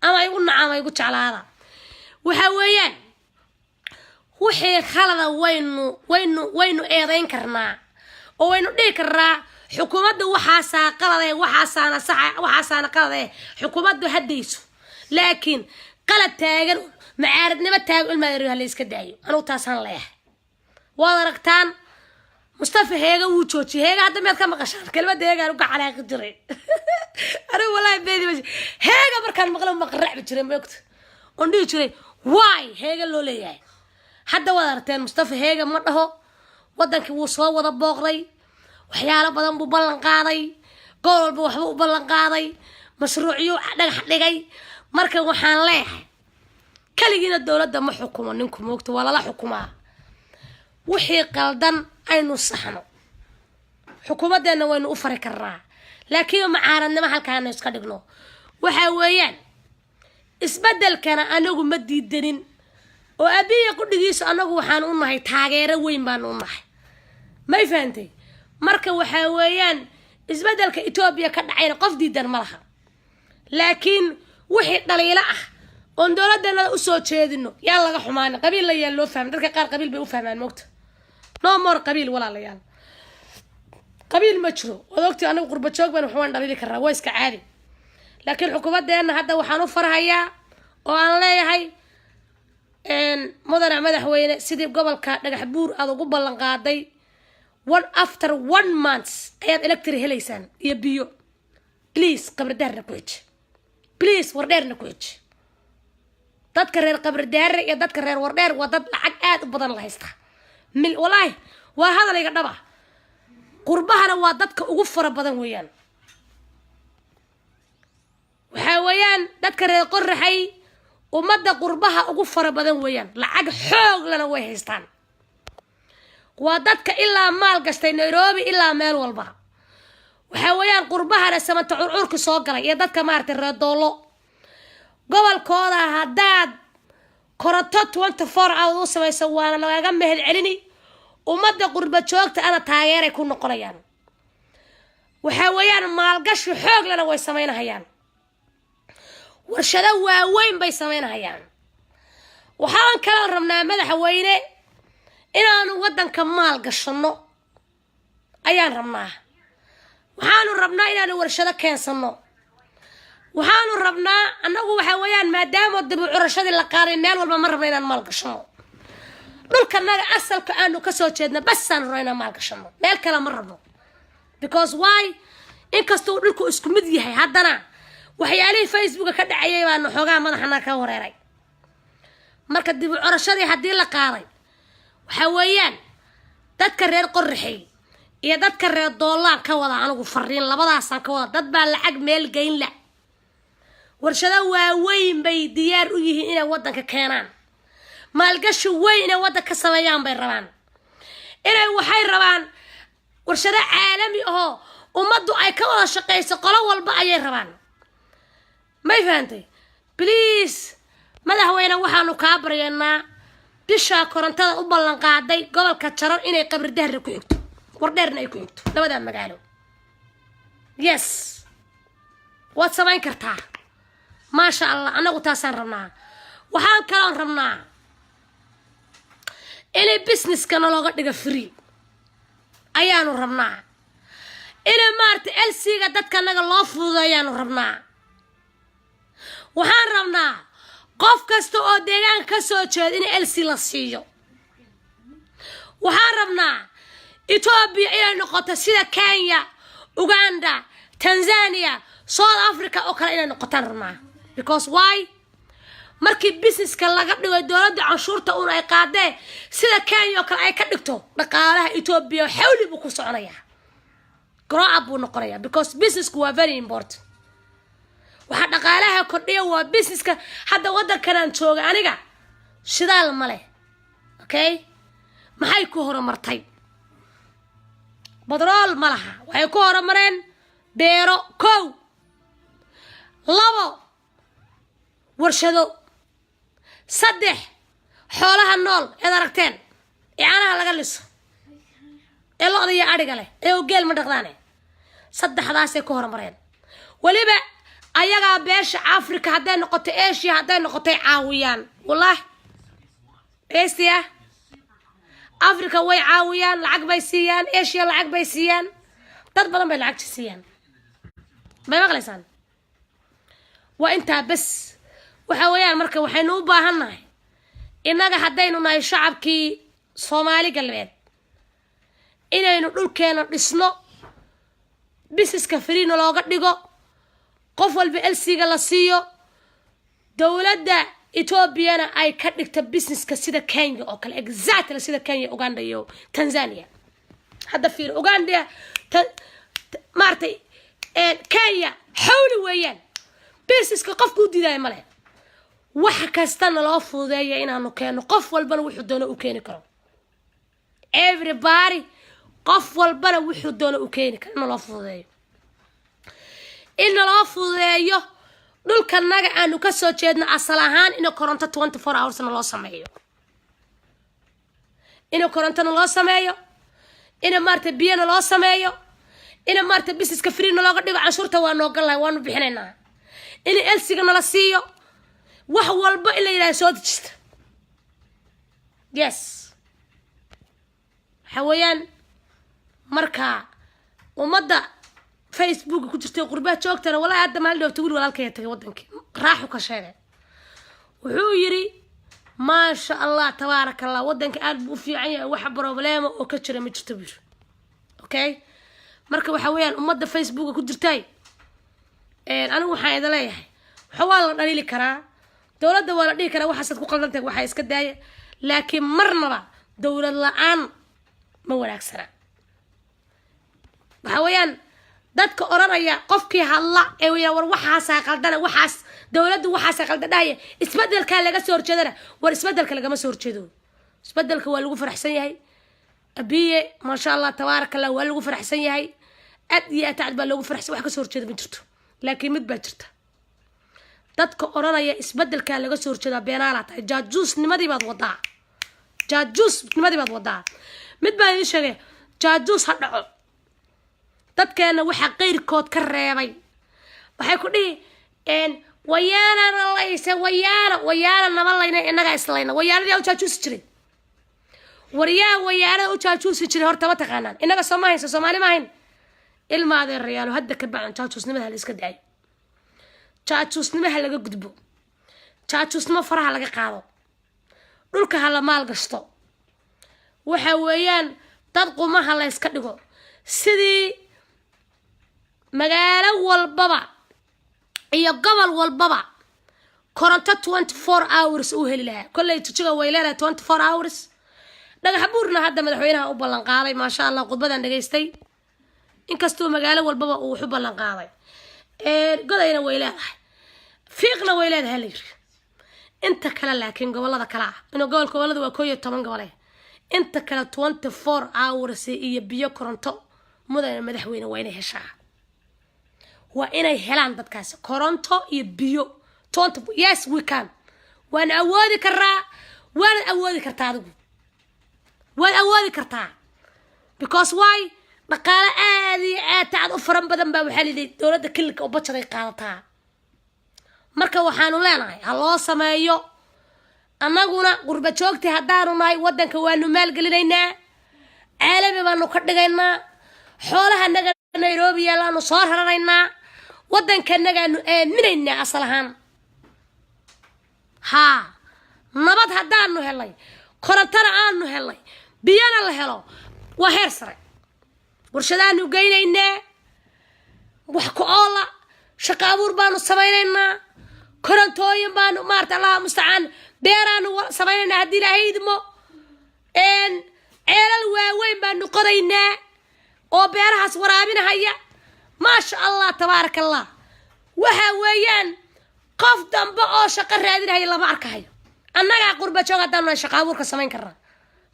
ama ay u nacam ay ugu jeclaada waxa weeyaan wixii khalada waynu eedayn karnaa oo waynu dhigi karnaa xukuumaddu waxaa qalad xukuumaddu haddayso laakiin qalad taagan macaaridnimo taagan ilmaadariyo ha la iska daayo anigu taasaan leeyahay waad aragtaan Mustafa heega wuu joojiyay heega hadda meed ka maqashaan kelmadda heega uu gacalaaqi jiray anigu wallahi beedi heega markaan maqlo maqraac jiray moogta oo dhigi jiray why heega loo leeyahay hadda waad aragteen Mustafa heega ma dhaho wadankii wuu soo wada booqday waxyaalo badan buu ballan qaaday gool walba waxba u ballan qaaday mashruuciyo dhagax dhigay marka waxaan leeyahay kaligiina dawladda ma xukumo ninku moogta wala la xukumaa wixii qaldan aynu saxno xukuumadeena waynu u fari karnaa laakiin macaaradnimo halkaan iska dhigno waxa weeyaan isbedelkana anagu ma diidanin oo abiya ku dhigiiso anagu waxaan u nahay taageero weyn baan u nahay ma fahantay marka waxa weeyaan isbedelka Itoobiya ka dhacayna qof diidan ma laha laakiin wixii dhaliila ah oo dawladana u soo jeedino yaa laga xumaan qabiil la yeel loo fahmo dadka qaar qabiil bay u fahmaan moogta no more qabiil wala la yaal qabiil ma jiro wadogtii anagu qurba joog baan waxaan dhaliili karaa way iska caadi laakiin xukuumadeena hadda waxaan u farhayaa oo aan leeyahay mudane madaxweyne sidii gobolka dhagax buur aad ugu ballan qaaday after 1 month ayaad electric helaysaan iyo biyo please qabri daarna ku xij please wardheerna ku xij dadka reer qabri daar iyo dadka reer wardheer waa dad lacag aad u badan la haysta wallahi waa hadaleyga dhaba qurbahana waa dadka ugu fara badan weeyaan waxa weeyaan dadka reer qorraxay ummadda qurbaha ugu fara badan weeyaan lacag xoog lana way haystaan waa dadka ilaa maal gastay Nairobi ilaa meel walba waxa weeyaan qurbahana samata curcurka soo galay iyo dadka maartay reer doolo gobolkooda hadaad koronto 24 hours u samayso waana lagaga mahad celini ummadda qurba joogta ana taageeray ku noqonayaan waxa weeyaan maalgashi xoog lana way sameynayaan warshado waaweyn bay sameynayaan waxaan kala rabnaa madaxweyne inaanu wadanka maal gashano ayaan rabnaa waxaanu rabnaa inaanu warshado keensano waxaanu rabnaa anagu waxa weeyaan maadaama dib u curashadii la qaaday meel walba ma rabnaa inaan maal gashano dhulkanaga asalka aanu ka soo jeedna bas aan rabnaa inaan maal gashano meel kale ma rabno because why inkastoo dhulku isku mid yahay haddana waxyaalihii Facebook ka dhacayay baan xoogaa madaxna ka wareeray marka dib u curashadii hadii la qaaday waxa weeyaan dadka reer qorraxay iyo dadka reer doolaan ka wada anigu fariin labadaas aan ka wada dad baa lacag meel geyn la warshado waaweyn bay diyaar u yihiin inay wadanka keenaan maalgashi weyn inay wadanka ka sameeyaan bay rabaan inay waxay rabaan warshado caalami ah ummaddu ay ka wada shaqeyso qolo walba ayay rabaan ma fahantay please madaxweyne waxaanu ka baryaynaa bisha korontada u ballan qaaday gobolka Jarar inay qabri daar ku xigto wardheerna ay ku xigto labada magaalo yes waad samayn kartaa ma sha Allah anagu taasaan rabnaa waxaan kala rabnaa inay business kana looga dhiga free ayaanu rabnaa inay maarta LC-ga dadka naga loo fududeeyaanu rabnaa waxaan rabnaa qof kasta oo deegaan ka soo jeed in LC la siiyo waxaan rabnaa Ethiopia inay noqoto sida Kenya Uganda Tanzania South Africa oo kale inay noqotaan rabnaa because why markii businesska laga dhigo dowladda canshuurta un ay qaadeen sida Kenya oo kale ay ka dhigto dhaqaalaha Ethiopia xawli buu ku soconayaa grow up buu noqonayaa because businessku waa very important waxa dhaqaalaha kordhiya waa businesska hadda wadankan aan jooga aniga shidaal male okay maxay ku horumartay badrool malaha waxay ku horumareen beero kow labo warshado saddex xoolaha nool ee aragteen caanaha laga liso ee lo'da iyo ariga leh ee geel ma dhaqdaane saddexdaas ay ku horumareen waliba ayaga beesha Afrika haday noqoto Asia haday noqoto caawiyaan wallahi Asia Afrika way caawiyaan lacag bay siiyaan Asia lacag bay siiyaan dad badan bay lacag siiyaan ma maqlaysan waa inta bas waxa weeyaan marka waxaynu u baahanahay inaga hadaynu nahay shacabkii Soomaali galbeed inaynu dhulkeena dhisno businesska fariino looga dhigo qof walba LC-ga la siiyo dawladda Ethiopia ay ka dhigta businesska sida Kenya oo kale exactly sida Kenya Uganda iyo Tanzania hadda fiir Uganda martay Kenya xawli weeyaan businesska qofku diiday male waxa kastana loo fuudeeyo inaanu keeno qof walbana wuxuu doono u keeni karo everybody qof walbana wuxuu doono u keeni karo loo fuudeeyo in loo fuudeeyo dhulka naga aanu ka soo jeedno asal ahaan in koronto 24 hours loo sameeyo in koronto loo sameeyo in maarta biyo loo sameeyo in maarta businesska free looga dhigo canshuurta waa noo galay waanu bixinaynaa in LC-ga la siiyo wax walba ila ilaa soo dejista yes xawayaan marka umada Facebook ku jirtay qurbaha joogtana walaal hadda maal dhawto wiil walaalkay tagay wadankii raaxu ka sheegay wuxuu yiri ma sha Allah tabarakallah wadanka aad buu fiican yahay wax problem oo ka jira ma jirto bir okay marka waxa weeyaan umada Facebook ku jirtay anigu waxaan idin leeyahay waxa waa la dhaliili karaa dawladda waa la dhigi karaa waxaad ku qaldantahay waxa iska daaya laakiin marnaba dawlad la'aan ma wanaagsana waxa weeyaan dadka oranaya qofkii hadla ee war waxaas qaldana waxaas dawladdu waxaas qaldanaaya isbedelka laga soo horjeedana war isbedelka laga soo horjeedo isbedelka waa lagu faraxsan yahay abiye ma sha Allah tabarakallah waa lagu faraxsan yahay ad iyo ataad baa lagu faraxsan wax ka soo horjeedo ma jirto laakiin mid baa jirta dadka oranaya isbedelka laga soo horjeedo beenaala tahay jaajuusnimadii baad wadaa mid baa idin sheegay jaajuus ha dhaco dadkeena waxa qeyrkood ka reebay waxay ku dhigeen wayaana laysa wayaana nabalayna inaga islayna wayaanada u jaajuus jiray wayaana u jaajuus jiray horta ma taqaanaan inaga Soomaali ma hayn ilmaade reeyalo hadda ka bacaan jaajuusnimada la iska daay jaajuusnimada laga gudbo jaajuusnimo faraha laga qaado dhulka hala maal gasto waxa weeyaan dad qumaha la iska dhigo sidii magaalo walbaba iyo gobol walbaba koronto 24 hours u heli lahaa kulay tujiga way leedahay 24 hours dhagax buurna hadda madaxweynaha u ballan qaaday ma sha Allah qodbadan dhageystay inkastoo magaalo walbaba uu u ballan qaaday godayna way leedahay fiiqna way leedahay leeyahay inta kale laakiin gobolada kala inuu gobolada waa 11 gobol inta kale 24 hours iyo biyo koronto madaxweyne wayna heshaa waa inay helaan dadkaas koronto iyo biyo yes we can waan awoodi kartaa adigu waan awoodi kartaa because why dhaqaale aad iyo aad u faran badan baa waxa lidii dawladda kilka oo bajaday qaadataa marka waxaanu leenahay ha loo sameeyo anaguna qurba joogti hadaanu nahay wadanka waanu maal gelinaynaa caalami baanu ka dhigaynaa xoolaha naga Nairobi yaalaanu soo raraynaa wadanka nagaanu aaminaynaa asal ahaan ha nabad hadaanu helay korontana aanu helay biyana la helo waa heer sare warshadaanu geynaynaa wax ku oola shaqo abuur baanu samaynaynaa كورنتوين بانو مارت الله مستعان بيران سمينا هدي لهيدمو إن عيال الواوين بانو قضينا أو بيرها سورابين هيا ما شاء الله تبارك الله وهاويان قف دنبا أو شقر هذه هي الله بارك هيا أنا قربة شوقة دانو شقاور كسمين كرا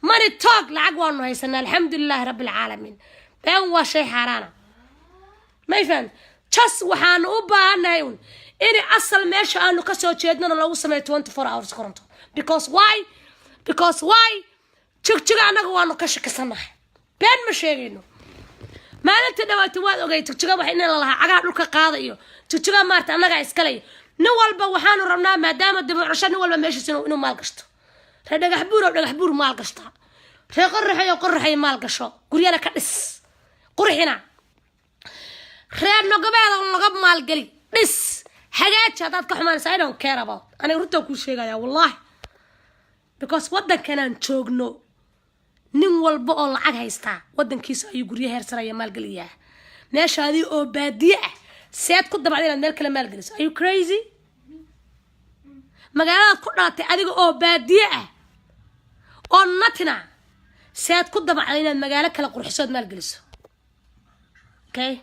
ماني توك لعقوانو هاي سنة الحمد لله رب العالمين بأنوا شيء حرانا ما يفهم تس وحان أوبا نايون إني أصل ماشي أنو كسو تشيدنا لو سمي 24 hours كورنتو because why تشك أنا قوانو كشك سنة بين مشيغينو ما أنت دوات واد أوكي تشك وحنا لها عقاب لك قاضي تشك مارت أنا قاعد إسكالي نوال بوحانو رمنا ما دام الدمع عشان نوال ماشي سنو إنه مال قشطه هذا حبور مال قشطه قرحي مال قشو قريانا كدس قرحنا خير نقبل نقب مال قلي بس حاجات هذا كحمان I don't care about أنا قلت كل شيء يا والله because ودن كنا نشوجنو نوال بقول عجها يستا ودن كيس يقولي هرسرية مال قليه ناش هذه أو بديع سيد كده بعدين الملك لما الجلس are you crazy مقالات كرات هذه أو بديع أو نتنا سيد كده بعدين المقالة كلا قروح سود مال جلس okay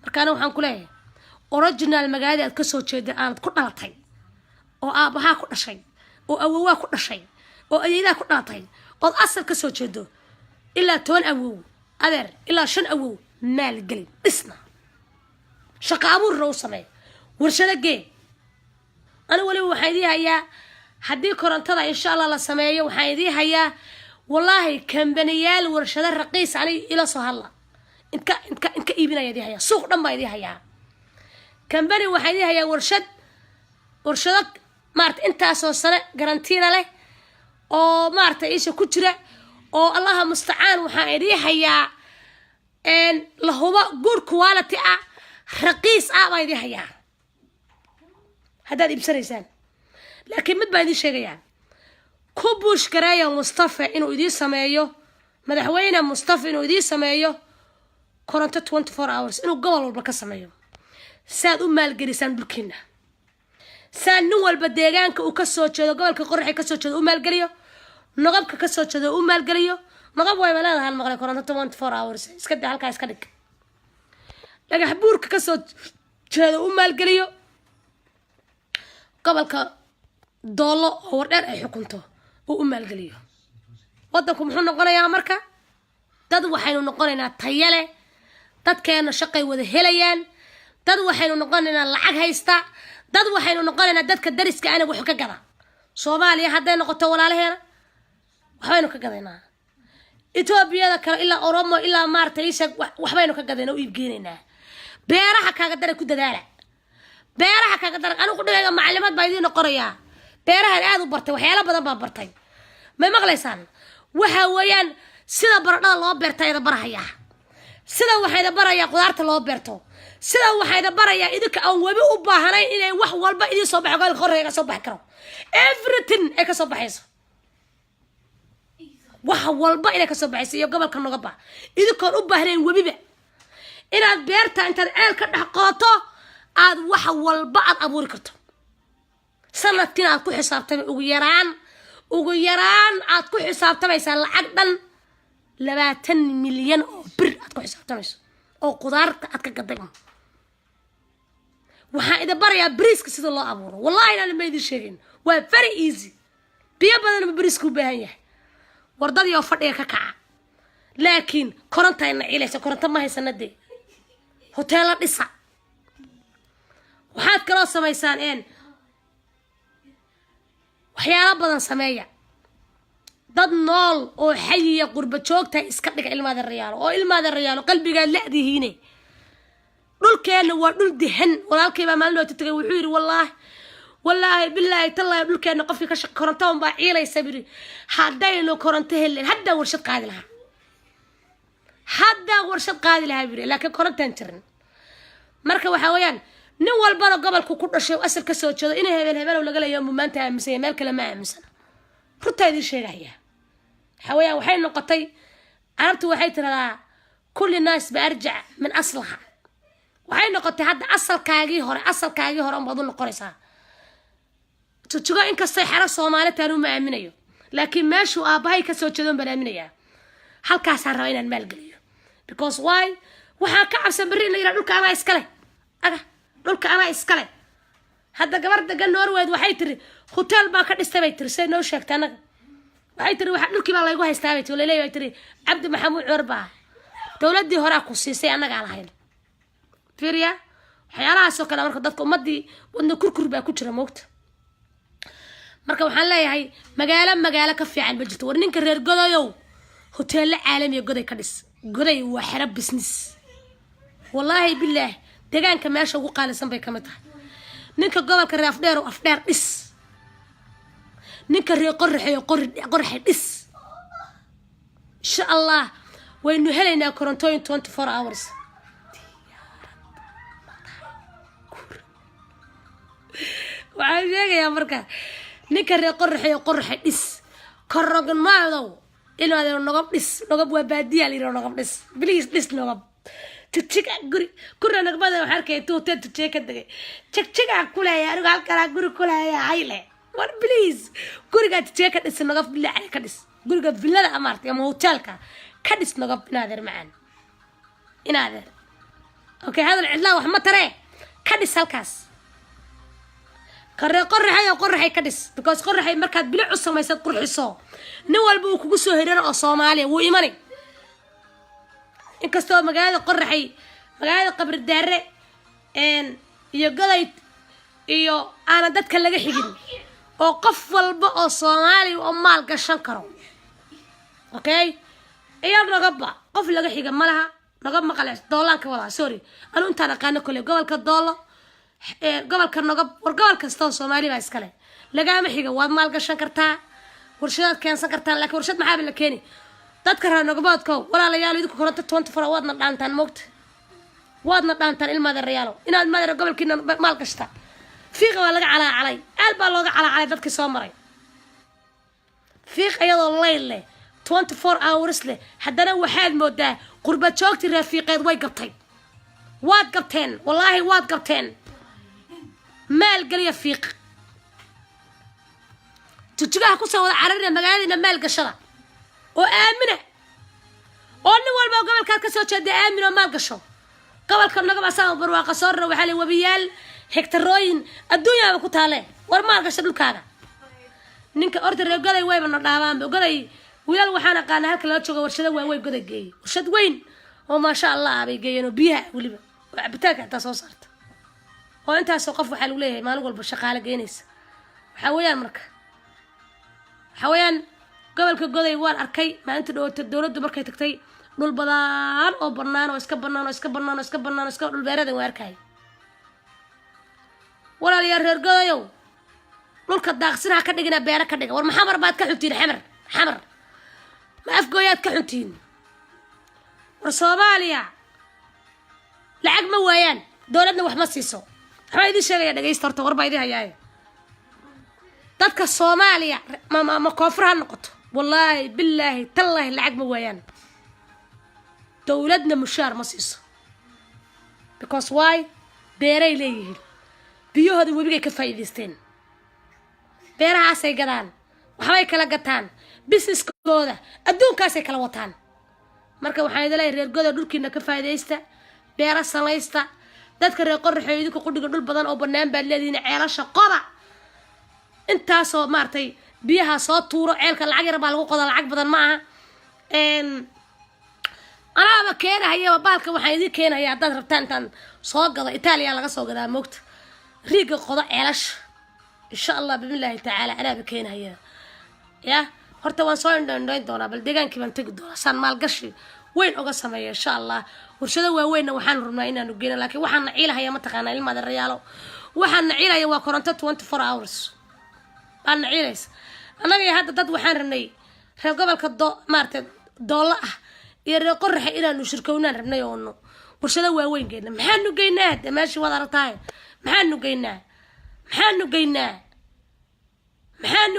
markaana waxaan ku leeyahay original magaalada aad ka soo jeeday aad ku dhalatay oo aabaha ku dhashay oo awowaa ku dhashay oo ayeedaa ku dhalatay oo asal ka soo jeedo ilaa 10 awow adeer ilaa 5 awow maal galin isna shaqa abuur roo samee warshada gee ana wali waxaan idii hayaa haddii korontada insha Allah la sameeyo waxaan idii hayaa wallahi kambaniyaal warshada raqiis ani ila soo hadla إنك إبنا يدي هيا سوق دم يدي هيا كمبني واحد هيا ورشدك مارت أنت أساسا جرانتينا له أو مارت إيش كتير أو الله مستعان وحيدي هيا إن لهوا جور كوالتي رقيس ما يدي هيا هذا دي بسريسان لكن مد بعدي شيء يعني كوبوش كرايا مصطفى إنه يدي سمايو مدحوينا مصطفى إنه يدي سمايو كورنتو 24 hours إنه قبل والبا كسمايو ساد مال جريسان بالكنا ساد نوال بديجان كوكسو تشدو قبل كقرحي كسو تشدو مال جريو نقب كسو تشدو مال جريو نقب واي مالها هالمغرب كورنتو 24 hours إسكت هالكا إسكتك لكن حبور كسو تشدو مال جريو قبل كدولو هو دير أي حكمته ومال جريو ودكم حنا قلنا يا أمريكا dad waxaynu noqonaynaa tayale dadkeena shaqay wada helayaan dad waxaynu noqonaynaa lacag haysta dad waxaynu noqonaynaa dadka dariska anagu wax ka gada Soomaaliya haday noqoto walaalaheena waxbaynu ka gadaynaa Itoobiyada kale ilaa Oromo ilaa Maartaysa waxbaynu ka gadaynaa oo iib geenaynaa beeraha kaaga daray ku dadaala beeraha kaaga daray anigu dhigayga macluumaad baa idin qoraya beeraha aad u bartay waxyaalo badan baa bartay ma maqlaysaan waxa weeyaan sida baradhada loo beertay ida baraya sida waxayda baraya qudaarta loo beerto sida waxayda baraya idinka aan wabi u baahanayn inay wax walba idin soo baxo galka horeega soo bax karo everything ay ka soo baxayso wax walba inay ka soo baxayso iyo gobolka noga baa idinka u baahanayn wabiba inaad beerta intaad ceel ka dhax qooto aad wax walba aad abuuri karto sanadkii aad ku xisaabtay ugu yaraan aad ku xisaabtamaysaa lacag dhan 20 milyan oo bir aad ku xisaabtamayso oo qudaarta aad ka gaday waxa ida baraya briska sida loo abuuro wallahi inaan ma idin sheegin waa very easy biyo badan brisku baahan yahay wardad iyo fadhiga ka kaca laakiin koronta ina ciilaysa koronta ma haysanade hotel dhisa waxaad kala samaysaan waxyaalo badan sameeya dad nool oo xayiya qurba joogta iska dhig ilmaada riyaalo qalbiga leedihiine dhulkeena waa dhul dihan walaalkay baa maalin loo tagay wuxuu yiri wallahi billahi tallahi dhulkeena qofkii ka shaqo koronto baa ciilaysa biri hadayno koronto helin hadda warshad qaadi lahaa biri laakiin korontaan jirin marka waxa weeyaan nin walba gobolku ku dhashay asal ka soo jeedo in hebel laga leeyahay maanta aaminsan meel kale ma aaminsan runta idin sheegaya حويا وحين نقطي عرفت وحين ترى كل الناس بأرجع من أصلها وحين نقطي هذا أصل كاجي هور أم بظن قريسها jigjigo inkastay xero Soomaali taanu ma aaminayo laakiin meeshu aabahay ka soo jeedo baan aaminaya halkaasaan rabaa inaan maal geliyo because why waxaan ka cabsan bari in dhulka ana iskale aga dhulka ana iskale hadda gabar degan Norway waxay tiri hotel baa ka dhistay bay tiri say noo sheegtay anaga waxay tiri waxa dhulkii baa lagu haystaa bay tiri leeyahay tiri Cabdi Maxamuud Curba dawladii hore ku siisay anaga lahayn fiiriya waxyaalahaas oo kale marka dadka ummadii wadna kurkur baa ku jira moogta marka waxaan leeyahay magaalo ka fiican ma jirto war ninka reer godayow hotel caalami goday ka dhis goday waa xirab business wallahi billah deegaanka meesha ugu qaalisan bay kamid tahay ninka gobolka reer afdheer oo afdheer dhis ninka reer qorraxay dhis insha Allah waynu helaynaa korontooyin 24 hours waxaan sheegayaa marka ninka reer qorraxay dhis korogan maadow inuu nogab dhis nogab waa baadiyaal inuu nogab dhis please dhis nogab tijiga guri kuna nagbada wax arkay tuuteed tijiga ka dagay tijiga kulaya anigu halka guri kulaya hayle war please guriga tijiga ka dhis nogab bilaa ka dhis guriga villada amartay ama hotelka ka dhis nogab inaadeer macaan inaadeer okay hada cidla wax ma tare ka dhis halkaas kare qorraxay ka dhis because qorraxay markaad bilic u sameysad qurxiso nin walba uu kugu soo hirar oo Soomaaliya wuu imanay inkastoo magaalada qorraxay magaalada qabri daare iyo goday iyo aan dadka laga xigin oo qof walba oo Soomaali oo maal gashan karo okay ayaan nagaba qof laga xiga malaha nagab maqaleys doolanka wala sorry anu inta aqaan kale gobolka doolo gobolka nagab war gobol kasta Soomaali baa iskale lagama xiga waad maal gashan kartaa warshadaad keensan kartaa laakiin warshad maxaa la keeni dadka reer nagaboodka walaalayaal idinku koronto 24 waadna dhaantaan moogta waadna dhaantaan ilmaada reyaalo inaad madara gobolkiina maal gashta fiiqa waa laga calaalay alba looga calaalay dadkii soo maray fiiq ayadoo leyl leh 24 hours leh haddana waxaad moodaa qurba joogti rafiiqeed way gabtay waad gabteen wallahi waad gabteen maal galiya fiiq tujigaha ku soo wada cararina magaalada maal gashada oo aamina oo nin walba gobolka ka soo jeeda aamino maal gasho gobolka naga basaan barwaaqa soo roo waxa la wabiyaal hektarooyin adduunyaaba ku taale war maal gasho dhulkaaga ninka orda reegaday wayba na dhaabaan goday wiil waxaan aqaan halka loo joogo warshada way goday geey warshad weyn oo ma sha Allah bay geeyeen biyaha waliba cabitaanka inta soo saarta oo intaas qof waxa lagu leeyahay maalin walba shaqaale geynaysa waxa weeyaan marka gobolka goday waan arkay maalinta dawladdu markay tagtay dhul badan oo bannaan oo iska dhul beerada waan arkay walaaliyaal reer godayow dhulka daaqsinaha ka dhigina beera ka dhiga war maxamar baad ka xuntiin xamar ma afgooyaad ka xuntiin war Soomaaliya lacag ma waayaan dawladna wax ma siiso waxaan idin sheegaya dhageysta horta war baa idin hayaay dadka Soomaaliya ma koonfur ha noqoto wallahi billahi tallahi lacag ma waayaan dawladna mushaar ma siiso because why beeray leeyihiin biyahooda webigay ka faa'iideysteen beerahaasay gadaan waxbay kala gataan businesskooda adduunkaasay kala wataan marka waxaan idin leeyahay reer goda dhulkiina ka faa'iideysta beera samaysta dadka reer qorraxay idinku qudhiga dhul badan oo bannaan baad leedihiin ceelasha qoda intaasoo maartay biyaha soo tuuro ceelka lacag yar baa lagu qodaa lacag badan ma aha anaaba keenahaya baalka waxaan idin keenayaa haddaad rabtaan intaan soo gado Itaaliya laga soo gadaa moogta riiga qoda ceelasha insha Allah bismillaahi tacaala anaaba keenahaya ya horta waan soo indhoyn doonaa bal deegaankii baan tagi doonaa saan maalgashi weyn uga sameeyo insha Allah warshada waaweyn waxaan rabnaa inaanu geeno laakiin waxaan naciilahaya ma taqaanaa ilmaada reyaalo waxaan naciilaya waa koronto 24 hours aan naciilays anaga hadda dad waxaan rabnay reer gobolka maartay doolo ah iyo reer qorraxay inaanu shirkownaan rabnay oo warshada waaweyn geena maxaanu geynaa damaashi wada aragtay maxaanu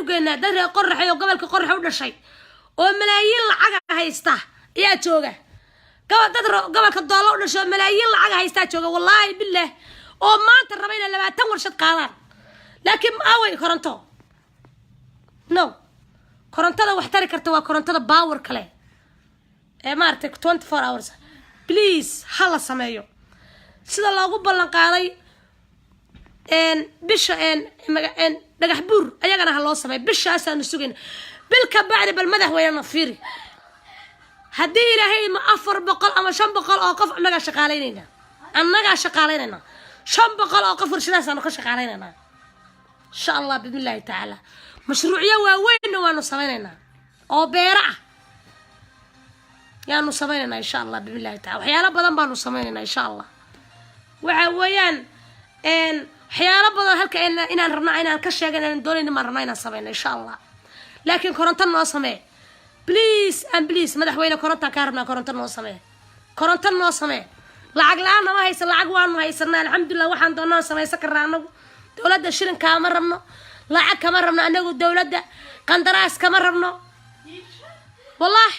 geynaa dad reer qorraxay oo gobolka qorraxay u dhashay oo malaayiin lacag haysta ayaa jooga gobolka doolo u dhashay malaayiin lacag haysta jooga wallahi billah oo maanta raba inay 20 warshad qaadaan لكن أوي كورنتو no كورنتو واحتري كرتوا كورنتو باور كله مارتك 24 hours بليز هلا سمايو سيدا لوغو بلان قاداي بيشا دغخ بور ايغانا هلو سماي بيشاسان سوغين بالك بعد بالمدحوينا فيري هدي الهي ما 400 ama 500 oo qof anaga shaqaaleynayna 500 oo qof warshadaas aan ka shaqaaleynayna insha Allah bismillaah taala mashruuciyo waaweyn waanu sameeynayna oo beera ah yaanu sameeynayna insha Allah bismillaah taala waxyaalo badan baanu sameeynayna insha Allah waxa weeyaan waxyaalo badan halka inaan rabnaa inaan ka sheegay inaan doonayno ma rabnaa inaan sameeyno insha Allah laakiin koronto noo sameey please and please madaxweyne koronto ka rabnaa koronto noo sameey lacag la'aan ma hayso lacag waanu haysanaa alxamdulillah waxaan doonaa sameeysan karnaa anagu dawladda shilin kama rabno lacag kama rabno anagu dawladda qandaraas kama rabno wallahi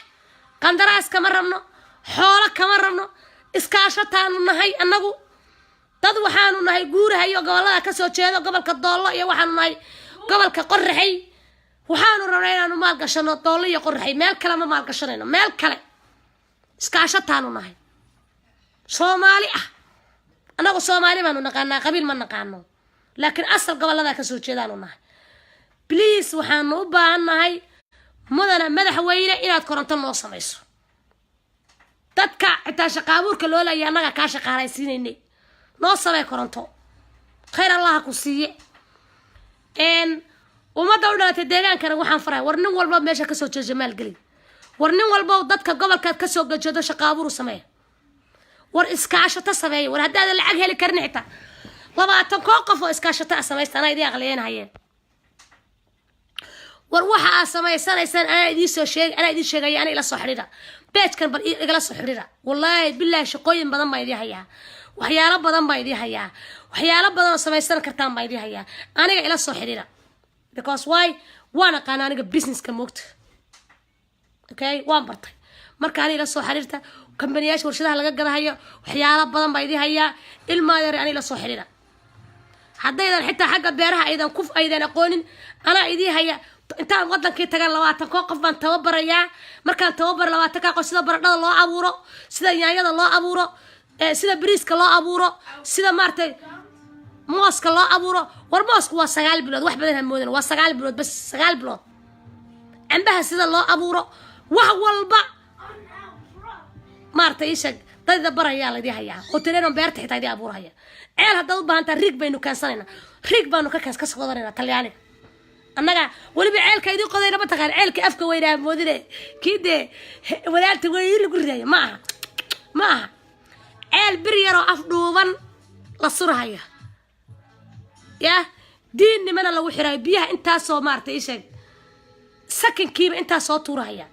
qandaraas kama rabno xoolo kama rabno iskaashataanu nahay anagu dad waxaanu nahay guurahayo gobolada ka soo jeedo gobolka doolo iyo waxaanu nahay gobolka qorraxay waxaanu rabnaa inaanu maal gashano doolo iyo qorraxay meel kale ma maal gashanayno meel kale iskaashataanu nahay Soomaali ah anagu Soomaali baanu naqaanaa qabiil ma naqaano laakiin asal gobolada ka soo jeedaanu nahay please waxaanu u baahanahay madaxweyne inaad koronto noo samayso dadka xitaa shaqaabuurka loo leeyahay anaga ka shaqaalaysiinaynay noo samee koronto khayr Allah ku siiye umada u dhalatay deegaankana waxaan faray war nin walba meesha ka soo jeedo maal gali war nin walba dadka gobolka ka soo gajeedo shaqaabuur samee war iskaashata sameey war hadaad lacag heli karni xitaa 20 qof oo iskaashata sameeyana idii aqleenayeen war waxa sameeysanaysan ana idii soo sheegay ana ila soo xiriira page-kan bal igala soo xiriira wallahi billahi shaqooyin badan baa idii hayaa waxyaalo badan baa idii hayaa waxyaalo badan oo sameeysan kartaan baa idii hayaa aniga ila soo xiriira because why waana qaan aniga business-ka moogta okay waan bartay marka aniga ila soo xiriirta kambaniyada warshadaha laga gadahayo waxyaalo badan baa idii hayaa ilmaa yar aniga ila soo xiriira haddaydan xitaa xagga beeraha aydan kuf aydan aqoonin ana idii haya intaan wadankii tagan 20 qof baan tababarayaa markaan tababar 20 qof sida baradhada loo abuuro sida yaanyada loo abuuro sida bariiska loo abuuro sida maartay mooska loo abuuro war moosku waa 9 bilood wax badan hamoodin waa 9 bilood bas 9 bilood cambaha sida loo abuuro wax walba maartay ishag dadda barayaa la idii hayaa oo tireeno beerta xitaa idii abuuraya ceel hadda u baahanta rig baynu kaansanayna rig baanu ka soo wadanayna Talyaani annaga waliba ceelka idii qodayna ma taqaan ceelka afka weynaa moodine kiide walaalta way lagu riday ma aha ceel bir yar oo af dhuuban la surahaya ya diin nimana lagu xiray biyaha inta soo maartay ishag sakinkiiba inta soo tuurahaya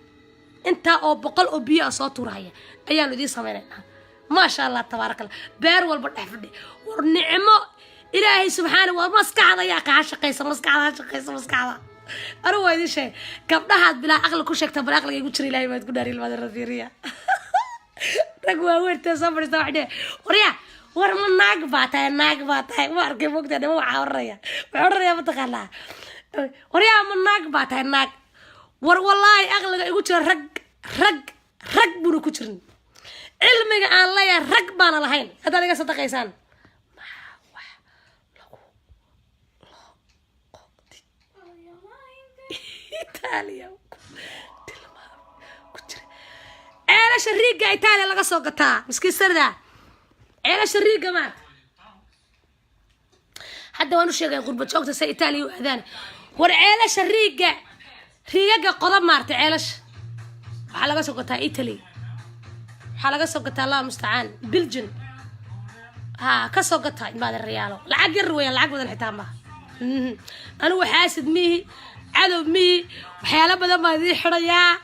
inta oo 100 oo biyo soo tuurahaya ayaan idii sameeynaa ما شاء الله تبارك الله بير والبدحفدي ورنعمه إلهي سبحانه ومسكعة يا قاش قيس مسكعة أروى هذا شيء قبل هاد بلا أغلى كل شيء كتب الأغلى يقول شري لا ما تقول داري المدرسة الرفيرية رجوا ويرت صبر سواحدة وريا ورم الناقباتها واركي وقت أنا مو عورية بتخلى وريا من الناقباتها الناق والله أغلى يقول شر رج بنو كشرن علمك aan leeyahay rag baan lahayn hada laga sadaqaysan Italia eela shariiga Italia laga soo gataa miskiisarda eela shariiga ma hadda waanu sheegay qurba joogta say Italia u aadaan war eela shariiga qodob maartay eelash waxa laga soo gataa Italy حلقة سوقتها الله مستعان بلجن كسوقتها بعد الريال العقل ويا العقل بدل حتامة أنا وحاسد ميه عدو ميه وحيالا بدل ما ذي حريا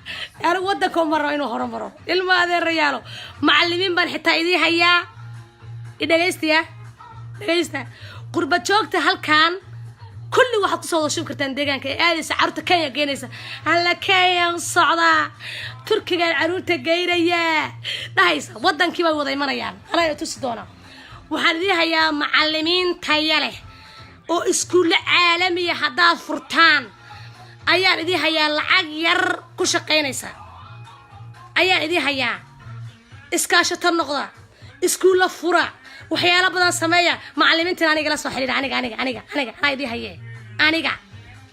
أنا ودكم مرة إنه مرة إلما هذا الريال معلمين بالحتى إذي هيا إذا ليست قربة شوكتها هل كان كل واحد تصور شوف كرتان ديجان كأي سعرت كيا جينيسا هلا كيا صعدة تركي جاي عروتة جيرية نايسة ودن كيما وضعي مريان أنا يتصدونا وحديها يا معلمين تياله oo iskuul caalami hadaad furtaan ayaan idin hayaa lacag yar ku shaqeynaysa ayaan idin hayaa iskaashato noqda iskuul fura waxyaalo badan sameeya macallimiinta aniga la soo xiriir aniga ana idin hayee aniga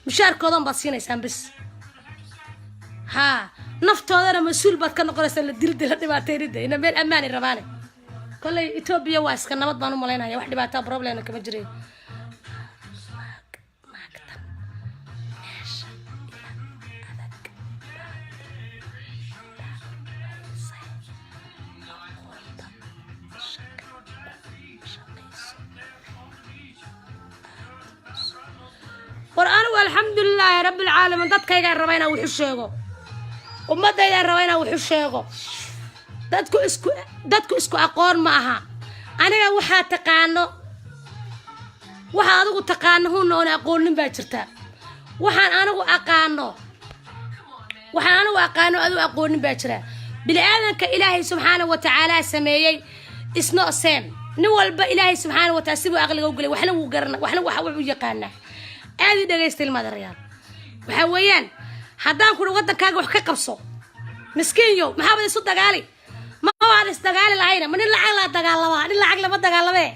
mushaarkoodan baad siinaysaan bis ها نفتوضنا مسؤول بتكن قرص الدل دل دبعتين ده إنه بين أماني رباني كل إثيوبيا واسك نمط بانو ملاينا هي واحد بعتها بروبلم كم جري قرآن والحمد لله رب العالمين ضد كي قال ربنا وحشيقه ومدى إذا ربنا وحشيقه dadku isku aqoon ma aha aniga waxa taqaano waxa adigu taqaano huun aqoonin baa jirta waxaan anigu aqaano adigu aqoonin baa jira bil aadanka ilaahay subhanahu wa ta'ala sameeyay isno same nin walba ilaahay subhanahu wa ta'ala sibu aqliga u galay waxna uu garana waxna waxa uu yaqaana aadi dhageystay madariyaal waxa weeyaan hadaan ku wadankaaga wax ka qabso miskiinyo maxaa isu dagaali ما هو استقال العينة من اللي عقله دقالوا اللي عقله ما دقالوا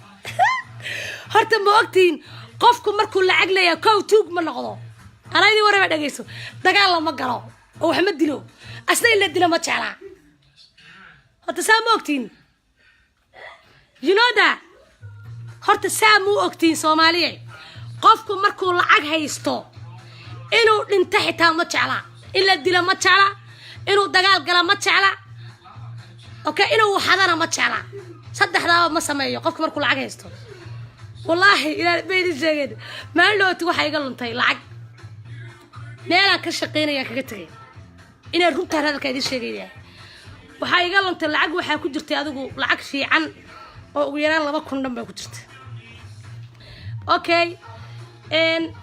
هرت ما وقتين قفكم مركو اللي عقله يا كوتوق من غضو أنا يدي ورا بعد جيسو دقالوا ما قالوا وحمد دلو أصلا اللي دلو ما تشعلا هرت سام وقتين you know that هرت سام وقتين سومالي قفكم مركو اللي عقله يستو إنه ننتحي ما تشعلا إلا دلو ما تشعلا إنه دقال قلا ما تشعلا اوكي انو حدانا ما جعلا صدخدا ما سميو قفك markuu lacag haysto wallahi ila beedi sheegay ma looti waxa iga luntay lacag meela ka shaqeynaya kaga tagay ina runta hadalka idin sheegay waxa iga luntay lacag waxa ku jirtay adigu lacag fiican oo ugu yaraan 2,000 dhan baa ku jirtay okay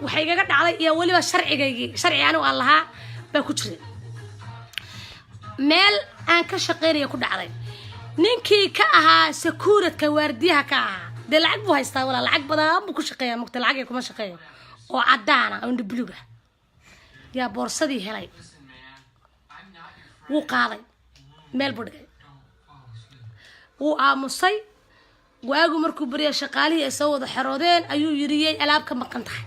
waxa iga dhacday iyo waliba sharci anu allaha baa ku jiray meel aan ka shaqeynaya ku dhacday ninkii ka ahaa sakuuradka waardiyaha ka ahaa de lacag buu haystaa wala lacag badan buu ku shaqeeyaa mugta lacag kuma shaqeeyo oo cadaana oo buluuga ya boorsadii helay wuu qaaday meel buu dhigay wuu aamusay waagu markuu bariya shaqaalihii ay soo wada xaroodeen ayuu yiriyay alaab ka maqan tahay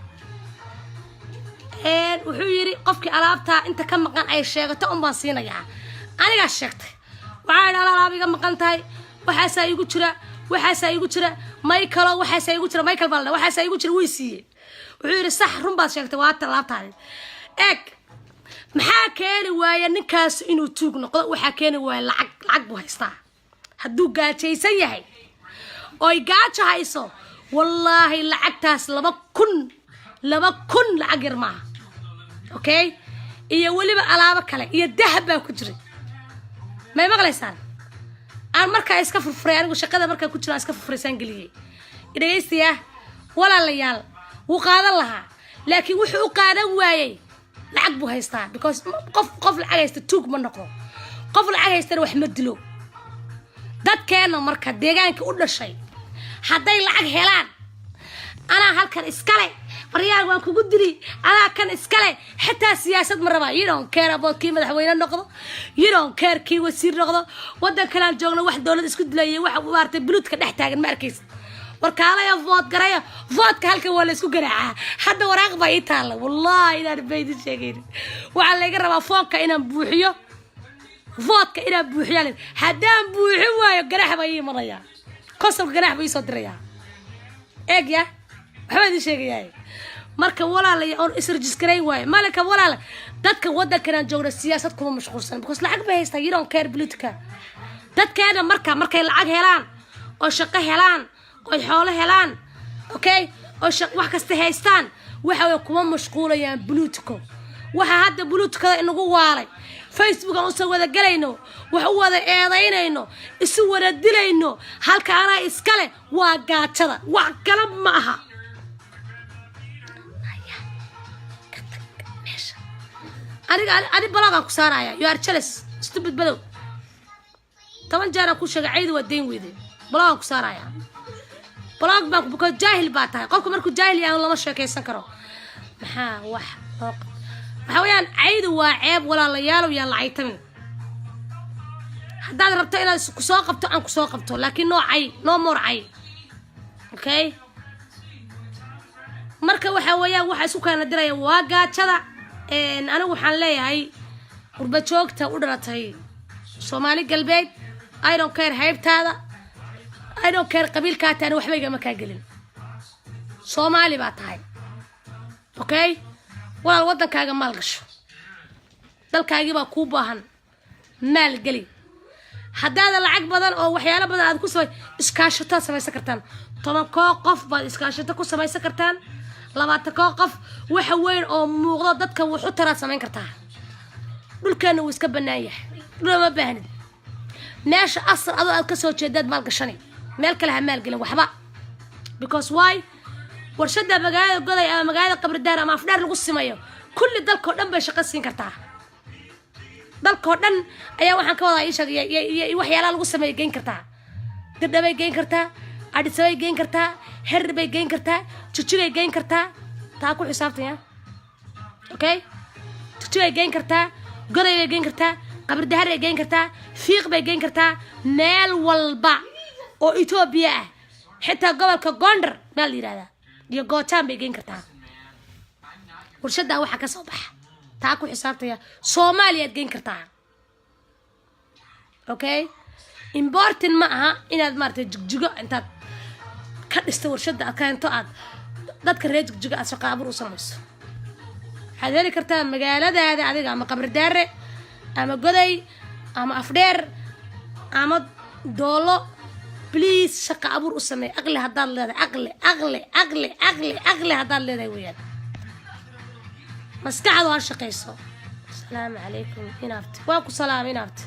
wuxuu yiri qofkii alaabta inta ka maqan ay sheegato un baan siinayaa aniga sheegtay waxaan alaabiga maqan tahay waxaas igu jira Michael balna waxaas igu jira weysiye wuxuu yiri sax run baad sheegtay waa talaabtaay maxaa keeni waaya ninkaas inuu tuug noqdo waxa keeni waaya lacag buu haystaa haduu gaajaysan yahay oo gaajo hayso wallahi lacagtaas 2,000 lacag yar ma okay iyo waliba alaabo kale iyo dahab baa ku jiray ما مغليسان أنا مركا إسكا فرفريان وشقة مركا كتير إسكا فرفريان قليل إذا يستيا ولا ليال وقاعد لها لكن وحو قاعد واي لعقبه هيستان because قف العجز يستوق من نقطة قف العجز يستروح مدلو ده كان مركا ديجان كل شيء حتى العجز هلان أنا هالكن إسكالي ريال وان كقدري أنا كان إسكالي حتى سياسة مرة you don't care about كي مدحوينا النقطة you don't care كي وسير نقطة وده كلام جونا واحد دولة إسكود ليه واحد وارت بلوت كده نحتاج المركز وركالا يا فوت قرايا فوت كهالك ولا إسكود قراعة حد وراق بيتها والله إذا بيد الشقير وعلى يقرب فوق كإنا بوحيو فوت كإنا بوحيو حدام بوحيو قراح بيجي مريا قصر قراح بيصدريا إيه يا محمد الشقير marka walaalahay oo isrejiskaray way malaka walaal dadka wadankan joogna siyaasad kuma mashquulsan because lacag bay haystaa yiroon keer politika dadkeena markay lacag helaan oo shaqo helaan oo xoolo helaan okay oo wax kasta haystaan waxa way kuma mashquulayaan politiko waxa hadda politikada inagu waalay Facebook aan soo wada galayno wax u wada eedaynayno isu wada dilayno halka ana iskale waa gaajada wax kala ma aha أنا بلاغة كسارة you are jealous stupid بدو طبعا جانا كل شيء عيد ودين ويدي بلاغة كسارة blog baan ku jaahil baa tahay qofka markuu jaahil yahay lama sheekaysan karo maxaa wax waxa weeyaan caydu waa ceeb walaalayaal yaa lacaytami haddaad rabto inaad ku soo qabto aan ku soo qabto laakiin noo morcay okay marka waxa weeyaan waxa isku kala diraya waa gaajada anigu waxaan leeyahay qurba joogta u dhalatay Soomaali galbeed I don't care haybtaada I don't care qabiilkaata aan waxba igama ka gelin Soomaali baa tahay okay walaal wadankaaga maal gasho dalkaagii baa ku baahan maal gali haddaad lacag badan oo waxyaalo badan aad ku soo iskaashato samaysan kartaan 10 qof baad iskaashato ku samaysan kartaan 20 qof waxa weyn oo muuqdo dadka wuxu tara samayn kartaa dhulkeena uu iska banaan yahay lama baahnid meesha asal aad ka soo jeedad maal gashani meel kale ha maal galin waxba because why warshada magaalada goday ama magaalada qabridaar ama afdheer lagu simayo kulli dalka oo dhan bay shaqo siin kartaa dalka oo dhan ayaa waxaan ka wadaa isha waxyaalaha lagu sameeyo geyn kartaa dadabay geyn kartaa adisabay geyn kartaa herbay geyn kartaa jujugay geyn kartaa taa ku xisaabtaya okay jujugay geyn kartaa goday bay geyn kartaa qabridaar bay geyn kartaa fiiq bay geyn kartaa meel walba oo Itoobiya ah xitaa gobolka Gondar meel yiraahdo iyo gootaan bay geyn kartaa warshada waxa ka soo baxa taa ku xisaabtaya Soomaaliya geyn kartaa okay important ma aha inaad maartay jigjigo intaad ka dhisto warshada ka inta aad dadka reer jigjigo aad shaqo abuur u samayso waxaad heli kartaa magaaladaada adiga ama qabridaare ama goday ama afdheer ama doolo please shaqo abuur u samee aqli hadaad leedahay aqli hadaad leedahay weeyaan maskaxdu ha shaqeyso assalaamu calaykum inaafti waa ku salaam inaafti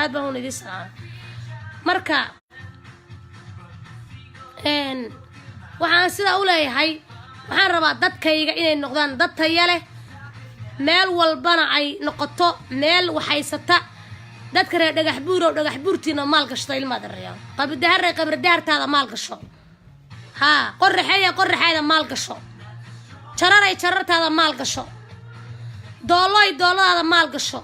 aad baan idin salaam marka waxaan sida u leeyahay waxaan rabaa dadkayga inay noqdaan dad tayo leh meel walbana ay noqoto meel waxaysata dadka reer dhagax buurtiina maal gashto ilmaada reeyaan qabridaartaada maal gasho ha qorraxeeda maal gasho jarartaada maal gasho dooladaada maal gasho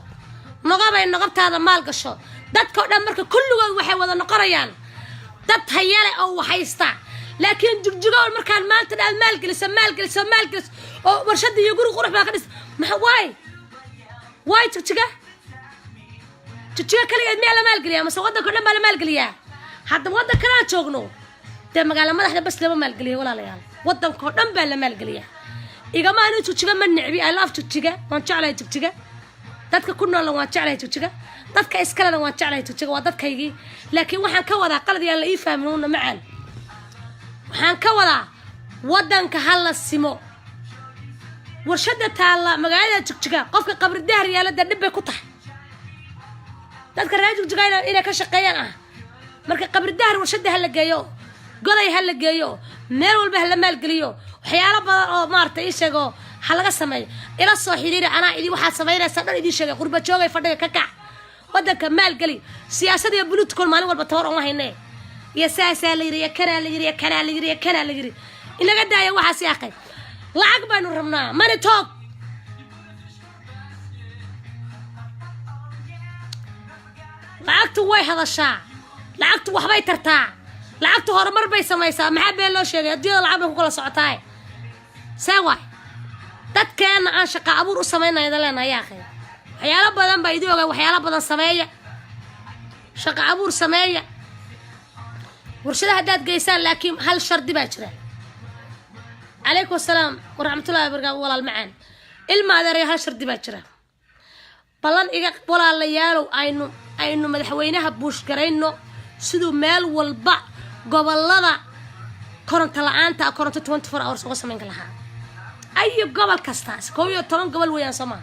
nogabtaada maal gasho dadka oo dhan marka kulligood waxay wada noqonayaan dad hayale oo waxaysta laakiin jigjigo markaan maanta dad maal geliso oo warshada iyo guri qurux baa ka dhis ma waay jigjiga kaliya meel la maal geliyaa ma wadanka dhan baa la maal geliyaa hadda wadanka aan joogno de magaala madaxda bas lama maal geliyo walaalayaal wadanka dhan baa la maal geliyaa igama aan jigjiga ma nicbi I love jigjiga waan jeclahay jigjiga dadka ku nool waan jeclahay jigjiga dadka iskalena waan jeclahay jigjiga waa dadkaygii laakiin waxaan ka wadaa qalad yaan la ii fahmin macaan waxaan ka wadaa wadanka hal simo warshada taala magaalada jigjiga qofka qabridaar yaalada dib bay ku tahay dadka reer jigjiga inay ka shaqeeyaan marka qabridaar warshada hal la geeyo goday hal la geeyo meel walba hal la maal geliyo waxyaalo badan oo maartay ishago hal laga sameeyo ila soo xiriir ana idii waxa sameynaysa dhan idii sheegay qurba joogay fadhiga ka kac wadanka maal gali siyaasadda iyo bulutkool maalin walba toor oo haynay iyo saasa la yiri kana la yiri inaga daaya waxa si aqay lacag baanu rabnaa money talk lacagtu way hadashaa lacagtu waxbay tartaa lacagtu horumar bay samaysaa maxaa been loo sheegay adduunyada lacag bay ku kala socotaa sawa dadkeena aan shaqo abuur u sameynayda leenahay akhay waxyaalo badan baa idin ogaa waxyaalo badan sameeya shaqo abuur sameeya warshada hadaad geysaan laakiin hal shardi baa jira عليكم السلام ورحمة الله وبركاته والله المعان المادري هالشردي باجرة بلان إيجا ولا ليالو أينو مدحوينها بوش كرينو سدو مال والبع قبل لنا كورنت لعانتا كورنت 24 hours وصل منك لها أي قبل كستاس كويو ترون قبل ويا سما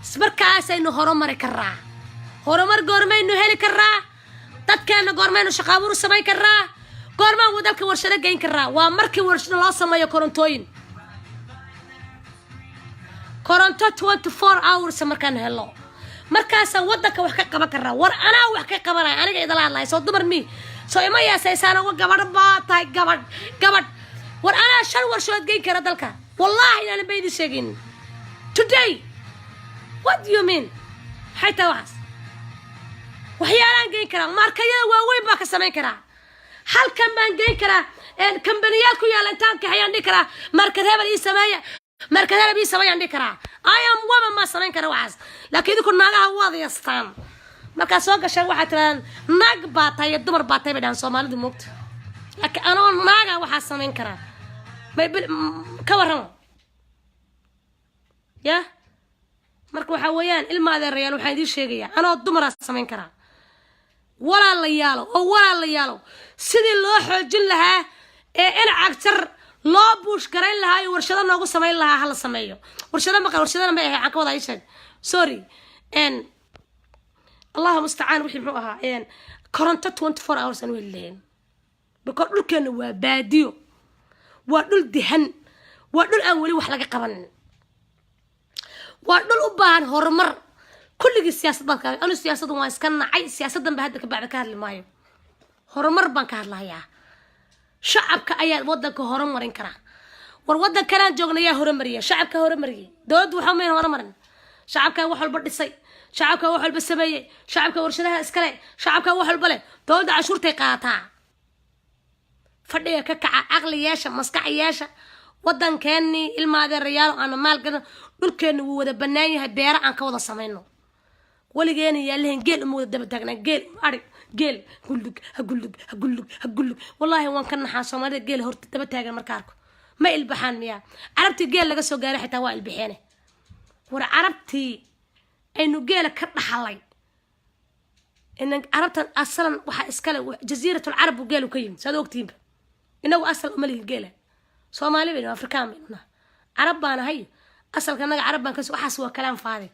سبركاس إنه هرمر كرا هرمر قرمي إنه هلي كرا تتكلم قرمي إنه شقابور سماي كرا قرمان ودلك ورشده جين كرا ومركي ورشده لا سمايو كورنتوين كورنتو 24 hours markaan helo markaas waddanka wax ka qaban karaa war ana wax ka qabanay aniga idala hadlay soo dumar mi soo ima yeesaysaan oo gabadh baa tahay gabadh war anaa 5 warshood geyn kara dalka wallahi inaan baydi sheegin today what do you mean حتى واحد وحيانا جاي كرا ماركيا وين باك سمين كرا هل كم بان جاي كرا كمبنيات كويا لانتان كحيان دي كرا ماركتها بلي سمايا ماركتها بلي سمايا عندي كرا أيام وما ما سمين كرا واحد لكن إذا كنا ناقة واضي يستان marka soo gashay waxa tiraan naag baatay dumar baatay badaan Soomaalidu moogta laakiin anoo naaga waxa sameyn kara may ka waran ya marka waxa weeyaan ilmaada reeyal waxa idin sheegaya anoo dumar sameyn kara walaalayaalo sidii loo xoojin lahaa ee in cagtar loo buush gareyn lahaa iyo warshado noogu sameyn lahaa hal sameeyo warshado ma ma ay aan ka wada sheeg sorry and اللهم استعان وحي محوها يعني كورنتا 24 hours أنا ويلين بقول دول كانوا وباديو ودول دهن ودول أولي وحلقة قبل ودول أبان هرمر كل السياسة ضد أنا السياسة ما يسكن عي سياسة ضد بهدك بعد كهر المايو هرمر بان كهر الله يا شعب كأيات ودك هرمرين كرا ورودك كلام جوجنا يا هرمرية شعب كهرمرية دود وحمين هرمرن شعب كوحل برد السي شعبك وحول بالسبية شعبك ورشدها اسكالي شعبك وحول بله دولد عشورتي قاطع فردية ككع عقلي ياشا مسكع ياشا ودن كاني المادة الريال وانا مال قدن دول كانوا ودا بنايي هبيرا عن كوضا سمينو ولي جاني يالهن جيل امود دبتاقنا جيل اري جيل هقولك والله وان كان حاسو مالي جيل هورت دبتاقنا مركاركو ما البحان مياه عربتي جيل لقصو قاري حتى واقع البحيني ورا عربتي إنه جيل كرنا حلاي إن عربت أصلاً وح إسكال جزيرة العرب وجيلوا كيم صدق تيم إنه أصل ملي الجيل صومالي بينه أفريقيا بينه عرب أنا هاي أصل كنا عرب بنكس وحسوا كلام فاضي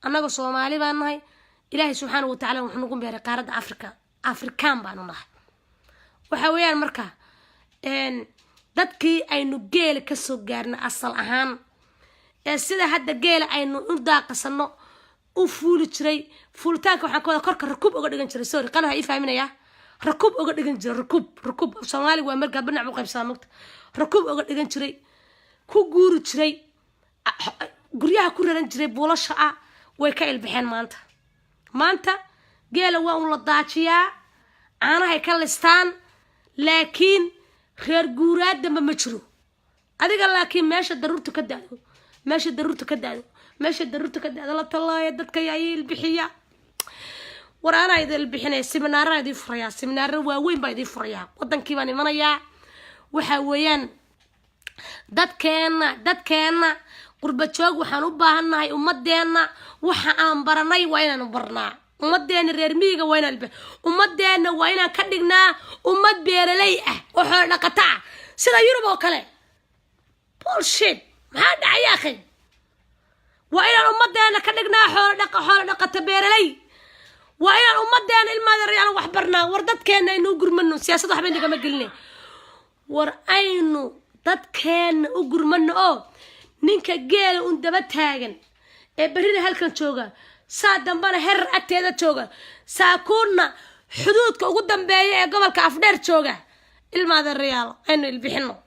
أنا صومالي بنا هاي إلهي سبحانه وتعالى ونحن نقوم بقارة أفريقيا بنا وحويان مركا إن دتكي إنه جيل كسو جارنا أصل أهان السيدة هذا جيل إنه نداق صنّو وفول تري فولتانك وحنا كنا كرك ركوب أقدر نجري سوري قالها إيه فاهمين يا ركوب أقدر نجري ركوب سومالي وأمريكا بنع موقف سامك ركوب أقدر نجري كوجور تري قريها كورة نجري بولا شقة ويكيل بحين مانتا جيل وان لضاعتيا أنا هيكلستان لكن خير جورات دم مشرو أديك لكن ماشي ضرورته كدادو ماشي ضرورته كده الله الله يدك يا البحية ورانا إذا البحية سمنار هذه فريا سمنار وين بايدي فريا ودن كيفاني منايا وحويان دad كان قربة شوق وحنوبها هاي أمدينا وحان برناي وين برنا أمدينا الرميجة وين الب أمدينا وين كدقنا أمد بيرليئة وحنا قطع سيدا يوروبا وكله بولشيت ما هذا يا أخي وإلى الأمدين كدقنا حول دقة بيرلي وإلى الأمدين المادة الريال وحبرنا وردت كان إنه أجر منه سياسة وحبين دقة ما قلنا ورأينه دت كان أجر منه نينك جيل وندبت هاجن برينا هالكن شوجا سادم بنا هر أتيدا شوجا ساكونا حدود كقدام بيا قبل كافدر شوجا المادة الريال إنه اللي بيحنه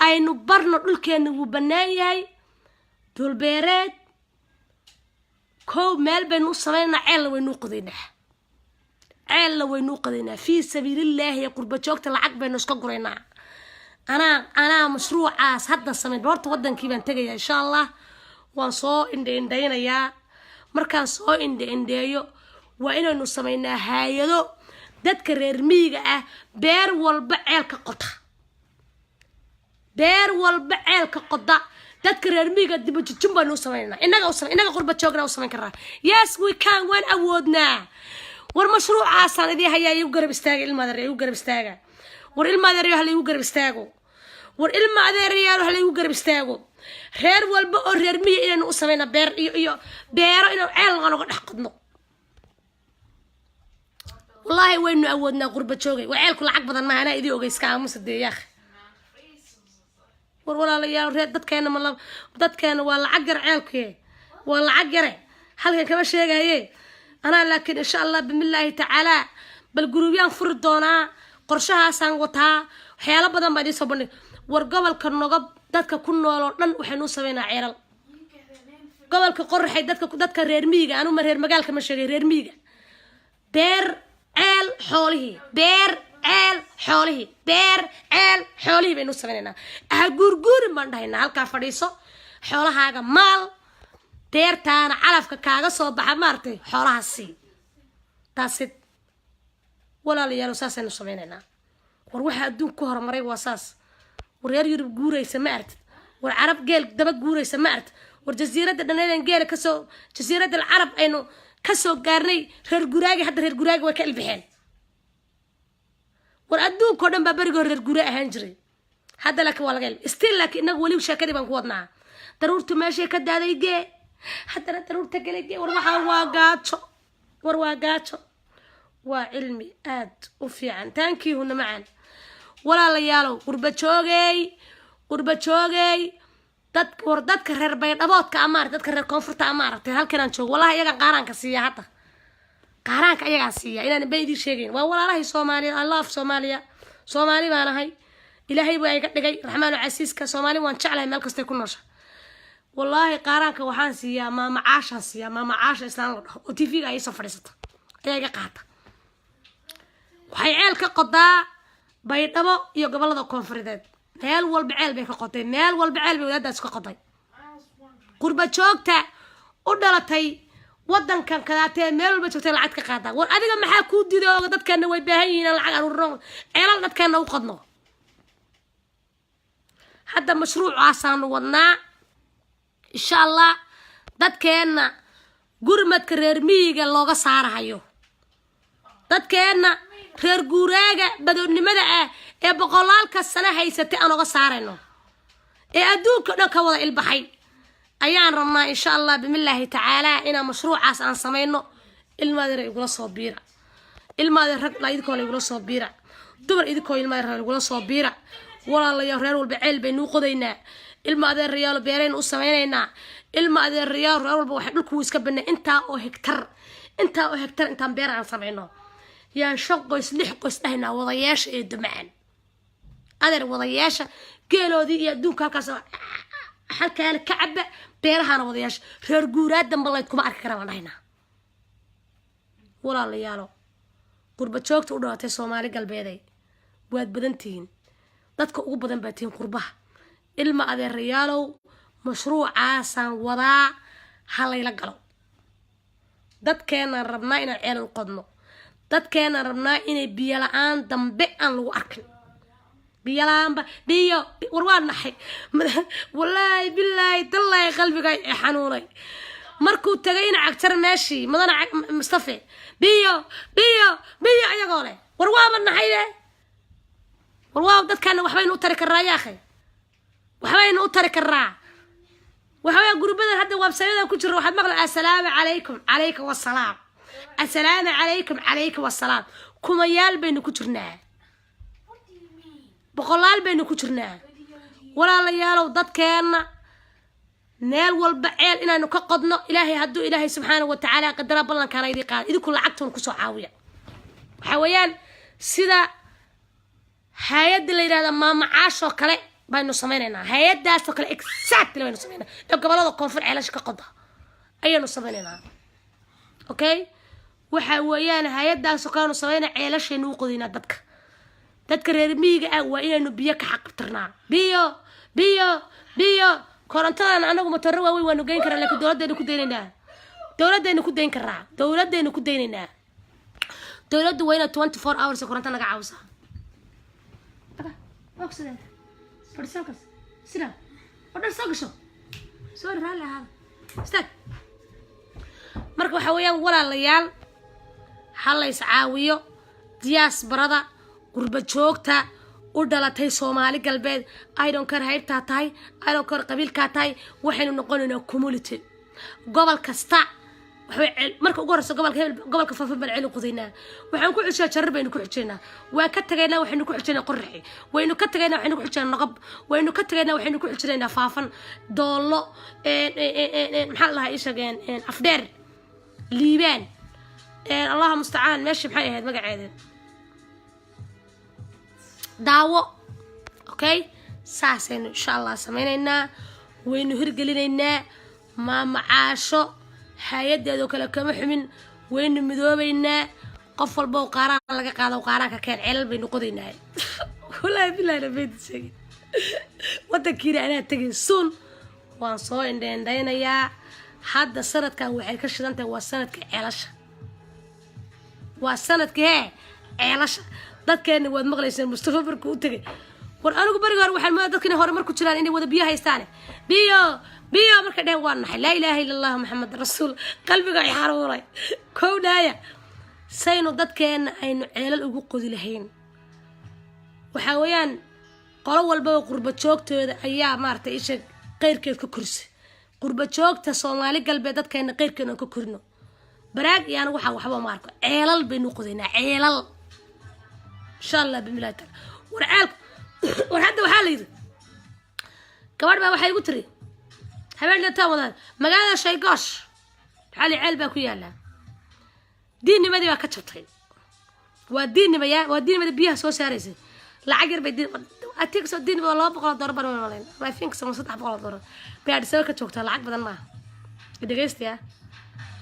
أينه برنا دول كانوا وبنايا دول بيرات كو مال بينو سمينا عيل وينو قدينا في سبيل الله يا قربة جوكت العقب بينو سكا قرينا أنا مشروع عاس هذا السمين بورت ودن كيبان تجي إن شاء الله وانصو إندينا يا مركان صو إنديو وإنو إنو سمينا هايدو داد كرير ميغا بير والبعيل كقطع dadka reer miyiga dib u jijin baan u sameynaa inaga qurba joogna u sameyn karaa yes we can waan awoodnaa war mashruucaasaan idii hayaa igu garab istaaga ilmaada reer igu garab istaaga war ilmaada reer hal igu garab istaago war ilmaada reer hal igu garab istaago reer walba oo reer miyi inaan u sameynaa beer iyo beero inaan ceel aan uga dhaxqadno wallahi waynu awoodnaa qurba joogay waa ceelku lacag badan ma ana idii ogeyska aamusa deeyaaq ولا يا ريت دد كان ولا عجر عيلك ولا عجره هل كما شيغايه أنا لكن إن شاء الله بسم الله تعالى bal gurubyaan furi doonaa qorshahaasaan wataa waxyaalo badan baa idin soo bandhig war gobolka nogob dadka ku nool oo dhan waxaynu sameynaa ceelal gobolka qorraxay dadka reer miyiga anuma reer magaalka ma sheegay reer miyiga beer ceel xoolihii beer ceel xoolihii beer ceel xoolihii baynu sameynaynaa aha guurguurin baan dhahaynaa halkaa fadhiiso xoolahaaga maal beertaana calafka kaaga soo baxa maartay xoolahaasi taasid walaalayaal saasaynu sameynaynaa war waxa adduunka ku horumaray waa saas war reer yurub guuraysa ma artid war carab geel daba guuraysa ma artid war jasiiradda dhanaynan geela kasoo jasiiradda alcarab aynu kasoo gaarnay reer guraagi hadda reer guraagi way ka ilbixeen war adduunkao dhan baa berigoo reer gura ahaan jiray hadda laakiin waa laga ilbi still laakiin inagu weli sheekadii baan ku wadnaa daruurtu meeshay ka daaday gee haddana daruurta galay gee war waxaa waa gaajo war waa gaajo waa cilmi aad u fiican taankiihuna macaan walaalayaalow qurba joogay dadka reer baydhaboodka amaar dadka reer koonfurta amaaragtay halkanaan joogo wallahi iyagaan qaaraanka siiya hadda qaaraanka iyagaan siiya inaan bay idin sheegayn waa walaalahay soomaaliya I love soomaaliya soomaali baan ahay ilaahay baa iga dhigay raxmaanu casiiska soomaali waan jeclahay meel kastay ku noosha wallaahi qaaraanka waxaan siiyaa maama caasha islaan la dhaho oo tv-ga ay soo fadhiisata ayaa iga qaata waxay ceel ka qodaa baydhabo iyo gobolada koonfureed meel walba ceel bay ka qoday meel walba ceel bay wadaadaas ka qoday qurba joogta u dhalatay wadankan kadaatee meel walba joogtay lacag ka qaadaa war adiga maxaa kuu diidooga dadkeena way baahan yihiin lacag aruurno ceelal dadkeena u qodno hadda mashruucaasaanu wadnaa insha allah dadkeena gurmadka reer miyiga looga saarahayo dadkeena reer guuraaga badownimada ah ee boqolaalka sano haysatay aan uga saarayno ee adduunka dhan ka wada ilbaxay ayaan rabnaa insha allah bimillaahi tacaala inaan mashruucaas aan samayno ilmaadeer igula soo biira ilmaadeer rag la idinkoona igula soo biira dumar idinkoo ilmaadeer igula soo biira walaalayaal reer walba ceel baynu qodaynaa ilmaadeer riyaalo beeraynu u samaynaynaa ilmaadeer riyaal reer walba waxay dhulku iska banaa intaa oo hektar intaan beer aan samayno yaan 5 qoys 6 qoys dhahaynaa wadayaasha ee dumacaan adeer wadayaasha geeloodii iyo adduunka halkaas halkaale ka cabba beerahana wadayaasha reer guuraad dambe layd kuma arki karaan dhahaynaa walaalayaalo qurba joogta u dhawaatay Soomaali galbeeday waad badan tihiin dadka ugu badan baa tihiin qurbaha ilma adeerayaalow mashruucaasaan wadaa halayla galo dadkeena rabnaa inaan ceel u qodno dadkeena rabnaa inay biyo la'aan dambe aan lagu arkin biyo la'aanba biyo war waa naxay wallaahi billaahi tallahi qalbiga xanuunay markuu tagay in cagtar meeshii madana Mustafa biyo ayagoo leh war waa naxay leh war waa dadkeena waxbaynu u tari karaa yaa akhay waxbaynu u tari karaa waxaa gurubada hadda website-da ku jiro waxaad maqlaa assalaamu calaykum wassalaam assalaamu calaykum wassalaam kuma yaal baynu ku jirnaa boqolaal baynu ku jirnaa walaalayaalow dadkeena meel walba ceel inaanu ka qodno ilaahay hadduu ilaahay subxaanahu wa tacaala qadara ballankaana idii qaada idinku lacagtoon kusoo caawiya waxaa weeyaan sida hay-adda la yidhahda maama caashoo kale baynu sameynaynaa hay-adaasoo kale exactly baynu sameynaa ee gobolada koonfur ceelasha ka qoda ayaynu sameynaynaa okay waxa weeyaan hay-adaasoo kalenu sameynaa ceelashaynu u qodinaa dadka reer miyiga ah waa inaynu biyo ka xaqabtirnaa biyo korontadan anagu matooro waaweyn waanu geyn karaa laakiin dowladdeenu ku daynaynaa dowladdu waa inay 24 hours koronto naga caawisaa فرسانكس سلام ودر ساقشو سوري هلا هذا استاك marka waxa weeyaan walaalayaal hal is caawiyo diyaas barada qurba joogta u dhalatay Soomaali galbeed I don't care hayrta tahay I don't care qabiilka tahay waxaynu noqonaynaa community gobol kasta marka ugu horeysa gobolka faafin bal ceel qodaynaa waxaan ku xushaa jarar baynu ku xujeynaa waa ka tagaynaa waxaynu ku xujeynaa qorraxi waynu ka tagaynaa waxaynu ku xujeynaa naqab waynu ka tagaynaa waxaynu ku xujeynaa faafan doolo maxaa la isageen afdheer liibaan الله مستعان ماشي بحي هاد مقعد داو اوكي ساسين ان شاء الله سمينينا وينو هرقلينينا ما معاشو حياديدو kala kama xumin waynu midoobayna qof walba oo qaaraan laga qaado qaaraanka keen cilal bay noqodaynaa wallahi billahi rabbi sheegay wadankii ana tagay sun waan soo indheendaynayaa hadda sanadkan waxay ka shidantahay waa sanadka ceelasha waa sanadkii ceelasha dadkeena waad maqlayseen Mustafa barku u tagay war anigu bariga hore waxaan ma dadkina hore markuu jiraan inay wada biyo haystaan biyo marka dheer waan nahay la ilaaha illa allah muhammad rasuul qalbiga ay xaruuray kownaya sayno dadkeena aynu ceelal ugu qodi lahayn waxa weeyaan qolo walba qurba joogtooda ayaa maartay isha qeyrkeed ka kursi qurba joogta Soomaali galbeed dadkeena qeyrkeena ka kurno baraag iyana waxa waxba ma arko ceelal baynu qodinaa ceelal insha Allah bismillah war hadda waxa la yiri gabadh baa waxay igu tiri habeen la taawadan magaalada Shaygoosh xali ceel baa ku yaala diinnimadii baa ka jabtay waa diinnimada biyaha soo saaraysay lacag yar bay atig soo diinnimada $200 baan walaalayn I think some $300 bay soo ka joogtaa lacag badan ma dhageystiya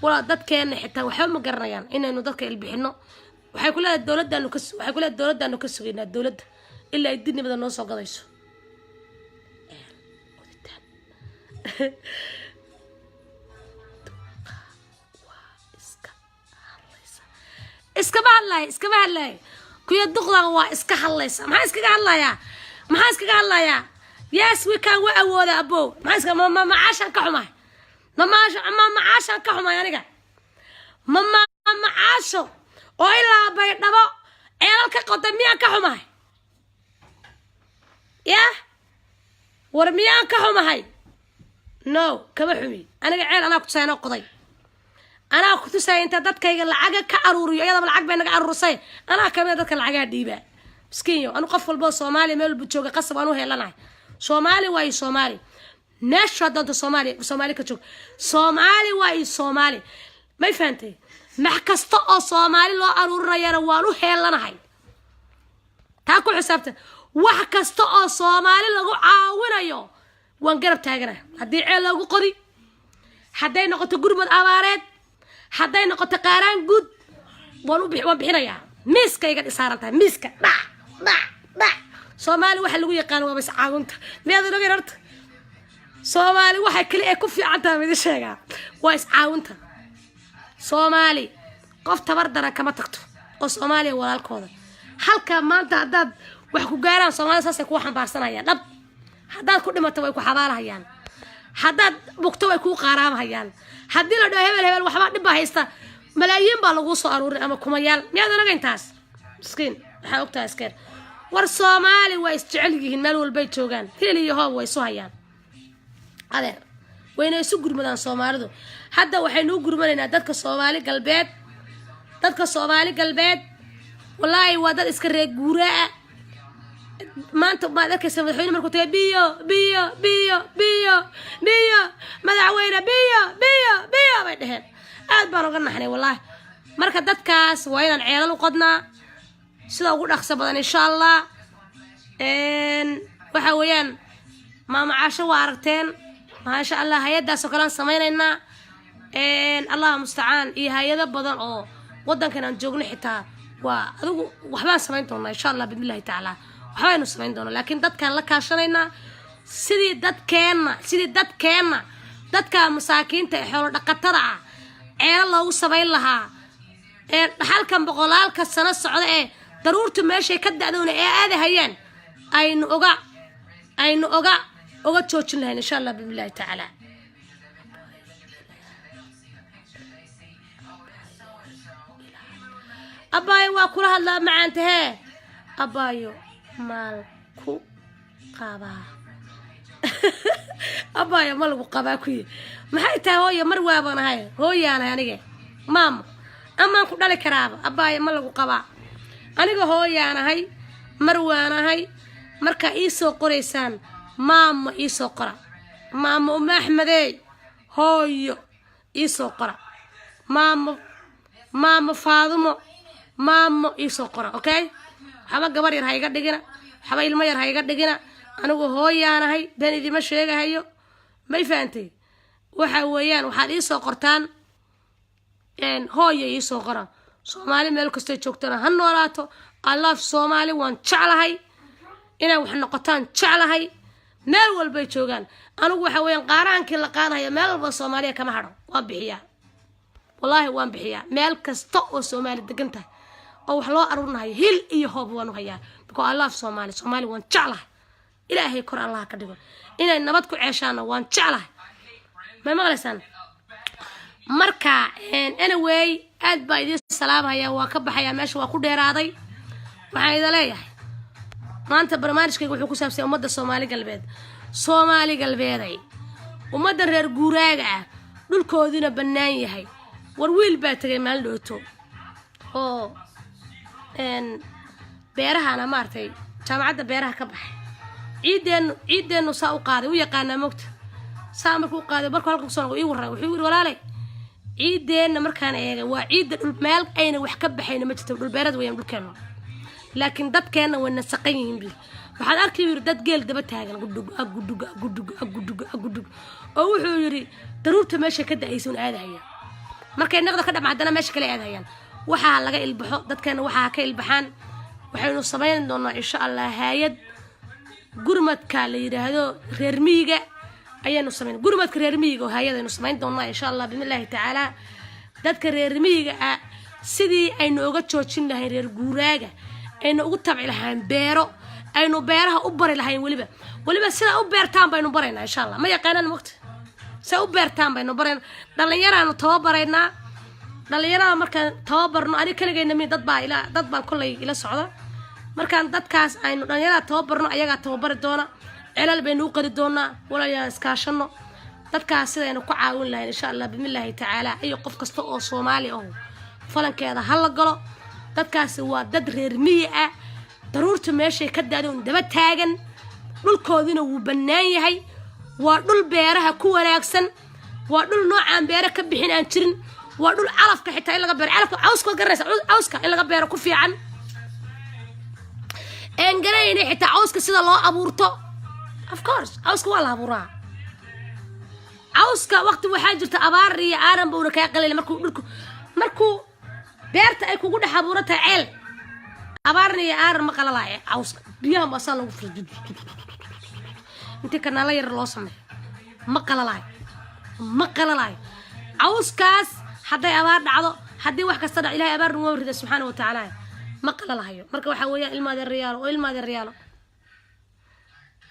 wala dadkeena xitaa waxa ma garanayaan inaynu dadka ilbixino waxay ku leedahay dawladdaanu ka sugaynaa dawladda ilaa ay diinnimada noo soo gadayso iska hadlay kuya duqdan waa iska hadlaysa maxaa iskaga hadlaya yes we can wa awooda abo maxaa iska ma macaashan ka xumay ma macaashan ka xumay aniga ma macaasho oo ilaa bay dhabo ceelal ka qoday miyaa ka xumay war miyaa ka xumay no kama xumi aniga ceel anaa ku saayno qoday anaa ku tusay inta dadkayga lacag ka aruuriyo iyada lacag bay naga aruursay anaa kamid dadka lacag dhiiba miskiin anu qof walba Soomaali meel bu jooga qasab aanu heelanahay Soomaali way Soomaali meesha dadka Soomaali ka joog Soomaali way Soomaali ma fahantay max kasta oo Soomaali loo aruurayana waanu heelanahay taa ku xisaabta wax kasta oo Soomaali lagu caawinayo waan garab taagana hadii ceel lagu qodi haday noqoto gurmad abaareed haday noqoto qaaraan guud waan bixinayaa miiska iga dhisaarantahay miiska dhac Soomaali waxa lagu yaqaan waa bas caawinta meedo laga yarta Soomaali waxa kale ee ku fiican tahay mid sheega waa is caawinta Soomaali qof tabar daran kama tagto oo Soomaali walaalkooda halka maanta hadaad wax ku gaaraan Soomaali saasay ku xambaarsanayaan dhab hadaad ku dhimato way ku xabaalahayaan hadaad bugto way ku qaaraamahayaan hadii la dhaho hebel waxba dhib baa haysta malaayiin baa lagu soo aruurin ama kumayaal miyaad anaga intaas miskiin waxa ogtaa iskeen war Soomaali way isjecel yihiin meel walba ay joogaan heliyo hoob way soo hayaan adeer wayna isu gurmadaan Soomaalidu hadda waxaynu gurmanaynaa dadka Soomaali galbeed wallahi waa dad iska reer guuraa maanta ma dadka madaxweyne markuu tagay biyo madaxweyne biyo bay dhaheen aad baan uga naxnay wallahi marka dadkaas waa inaan ceelal u qodnaa sida ugu dhaqso badan insha Allah waxa weeyaan ma macaasho waa aragteen ma sha Allah hay'adaas oo kale aan sameeynaa Allah musta'aan iyo hay'ado badan oo wadankan aan joogno xitaa waa adigu waxbaan sameyn doonaa insha Allah billahi ta'ala waxaynu sameyn doonaa laakiin dadkan la kaashanayna sidii dadkeena dadka masaakiinta ee xoolo dhaqatada ah ceelal loogu sameyn lahaa halkan boqolaalka sano socda ee daruurtu meeshay ka dacdoona ee aadahayaan aynu oga joojin lahayn insha Allah billahi ta'ala abaayo waa kula hadlaa macaantahe abaayo maal ku qabaa abaayo ma lagu qabaa kuyi maxay tahay hooyo mar waabanahay hooyaana aniga maamo amaan ku dhali karaaba abaayo ma lagu qabaa aniga hooyaanahay mar waanahay marka ii soo qoraysaan maamo ii soo qora maamo Axmedey hooyo ii soo qora maamo maamo faadumo maamo iisoo qora okay waxba gabar yar ha iga dhigina waxba ilmo yar ha iga dhigina anigu hooyaanahay been idima sheegahayo may faantay waxa weeyaan waxaad iisoo qortaan hooya iisoo qora soomaali meel kastoo joogtana ha noolaato I love Soomaali waan jeclahay inay wax noqotaan jeclahay meel walbay joogaan anigu waxa weeyaan qaaraankii la qaadayo meel walba Soomaaliya kama hadho waan bixiyaa wallaahi waan bixiyaa meel kasta oo Soomaali degan tahay oo wax loo aruurinayo hil iyo hoob waan u hayaa because I love Soomaali waan jeclahay ilaahay kor Allah ka dhigo inay nabad ku ceeshaana waan jeclahay ma maqlaysaan marka anyway aad baa idin salaamaya waa ka baxaya meesha waa ku dheeraaday waxaan idin leeyahay maanta barnaamijkayga wuxuu ku saabsan ummadda Soomaali galbeeday ummadda reer guuraaga ah dhulkoodina bannaan yahay war wiil baa tagay maalin dhooto oo beerahana maartay jaamacadda beeraha ka baxay ciideenu saa u qaaday u yaqaanaa mogta saa markuu qaaday markuu halka kusoo noqo ii warray wuxuu yiri walaalay ciideena markaan eegay waa ciidda dhul meel ayna wax ka baxayna ma jirto dhul beerad weeyaan dhulkeena laakiin dadkeena way nasaqan yihiin bil waxaad arkay yiri dad geel daba taagan gudug oo wuxuu yiri daruurta meesha ka daaysan aadahaya markay naqda ka dhamaadana meesha kale aadahayaan waxa laga ilbaxo dadkeena waxa ka ilbaxaan waxaynu sameyn doonaa insha Allah hay'ad gurmadka la yiraahdo reer miyiga ayaynu sameyn gurmadka reer miyiga oo hay'ad aynu sameyn doonaa insha Allah billahi ta'ala dadka reer miyiga sidii aynu uga joojin lahayn reer guuraaga aynu ugu tabci lahayn beero aynu beeraha u bari lahayn waliba sida u beertaan baynu baraynaa insha Allah ma yaqaanaan waqti sida u beertaan baynu baraynaa dhalinyarada tababaraynaa dhalinyarada markaan tababarno ani kaligayna mid dad baa kulay ila socda markaan dadkaas aynu dhalinyarada tababarno ayaga tababari doona celal baynu u qari doonaa walaalayaal iskaashano dadkaas sidaynu ku caawin lahayn insha Allah billahi ta'ala iyo qof kasta oo Soomaali ah falankeeda hal galo dadkaas waa dad reer miyi ah daruurta meeshay ka daadeen daba taagan dhulkoodina wuu bannaan yahay waa dhul beeraha ku wanaagsan waa dhul noocaan beera ka bixin aan jirin waa dhul calafka xitaa in laga beero calafka cawska garaysa cawska in laga beero ku fiican garayna xitaa cawska sida loo abuurto of course cawska waa la abuuraa cawska waqti waxaa jirta abaar iyo aaran buu ka qalay markuu beerta ay kugu dhex abuurata ceel abaarna iyo aaran ma qalalay cawska biyaha ma saan lagu furjid inta kana la yar loo sameeyo ma qalalay cawskaas haday abaar dhacdo hadii wax kasta dhac Ilaahay abaar noo rida subhanahu wa ta'ala ma qalalahayo marka waxa weeyaan ilmaade riyaalo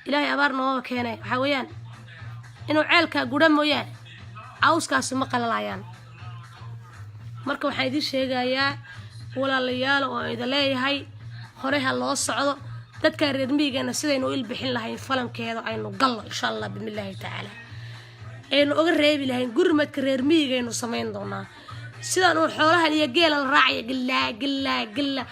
Ilaahay abaar noo keenay waxa weeyaan inuu ceelka gura mooyaan cawskaas ma qalalayaan marka waxa idin sheegayaa walaalayaal oo idin leeyahay hore ha loo socdo dadka reer miyigeena sidaynu il bixin lahayn falankeeda aynu galno insha Allah billahi ta'ala aynu uga reebi lahayn gurmadka reer miyigeenu sameyn doonaa sidaan oo xoolaha iyo geela la raacay gilla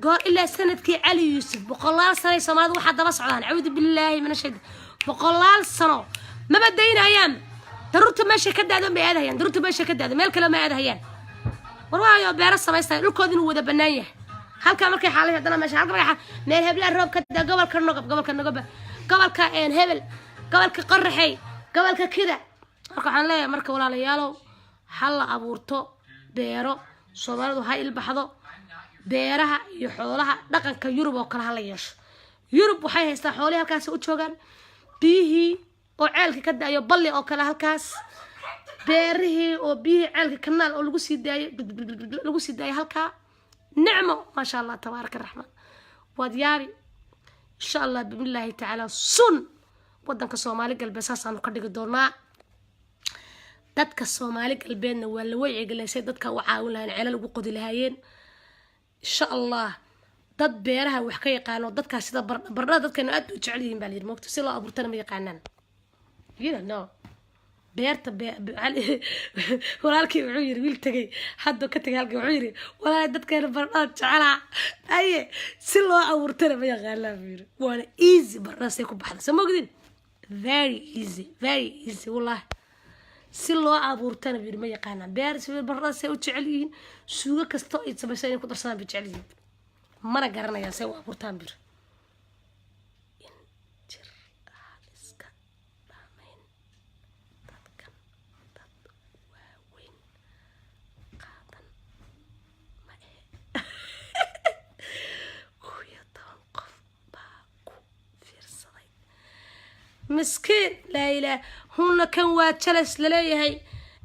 goor ilaa sanadkii Ali Yusuf boqolaal sano Soomaalidu waxa daba socdaan a'uudu billahi min ashad boqolaal sano ma badaynayaan daruurta meesha ka daado ma aadayaan daruurta meesha ka daado meel kale ma aadayaan warwaayo beero samaystay dhulkoodina wada bannaan yahay halka markay xaalay hadana meesha halka meel hebla roob ka daa gobolka hebel gobolka qorraxay gobolka kida marka waxaan leeyahay marka walaalayaalow hal abuurto beero Soomaalidu ha ilbaxdo beeraha iyo xoolaha dhaqanka Yurub oo kala la yeesho Yurub waxay haystaan xoolaha halkaas u joogan biyihii oo ceelka ka daayo balli oo kala halkaas beerihii oo biyihii ceelka kanaal oo lagu sii daayo halka nicmo ma sha Allah tabaaraka rahman wadiyari insha Allah billahi ta'ala sun wadanka Soomaali galbeed saasaan ka dhigi doonaa dadka Soomaali galbeedna waa la wacyigelisay dadka u caawin lahayn ceelal ugu qodi lahaayeen insha Allah dad beeraha wax ka yaqaan dadka sida bardada dadkana aad u jecel yihiin baa moogto si loo abuurtana ma yaqaanaan no beerta walaalkii wuxuu yiri wiil tagay hadda ka tagay halka wuxuu yiri walaal dadkana bardada jecela ay si loo abuurtana ma yaqaanaan yiri waana easy bardada say ku baxda samoogdin very easy wallahi si loo abuurtana bir ma yaqaanaan beer sida barraas ay u jecel yihiin suugo kasto ay sameeyeen ku darsadaan bi jecel yihiin mana garanayaan say u abuurtaan bir مسكين لا إله هنا كان واتشلس لليه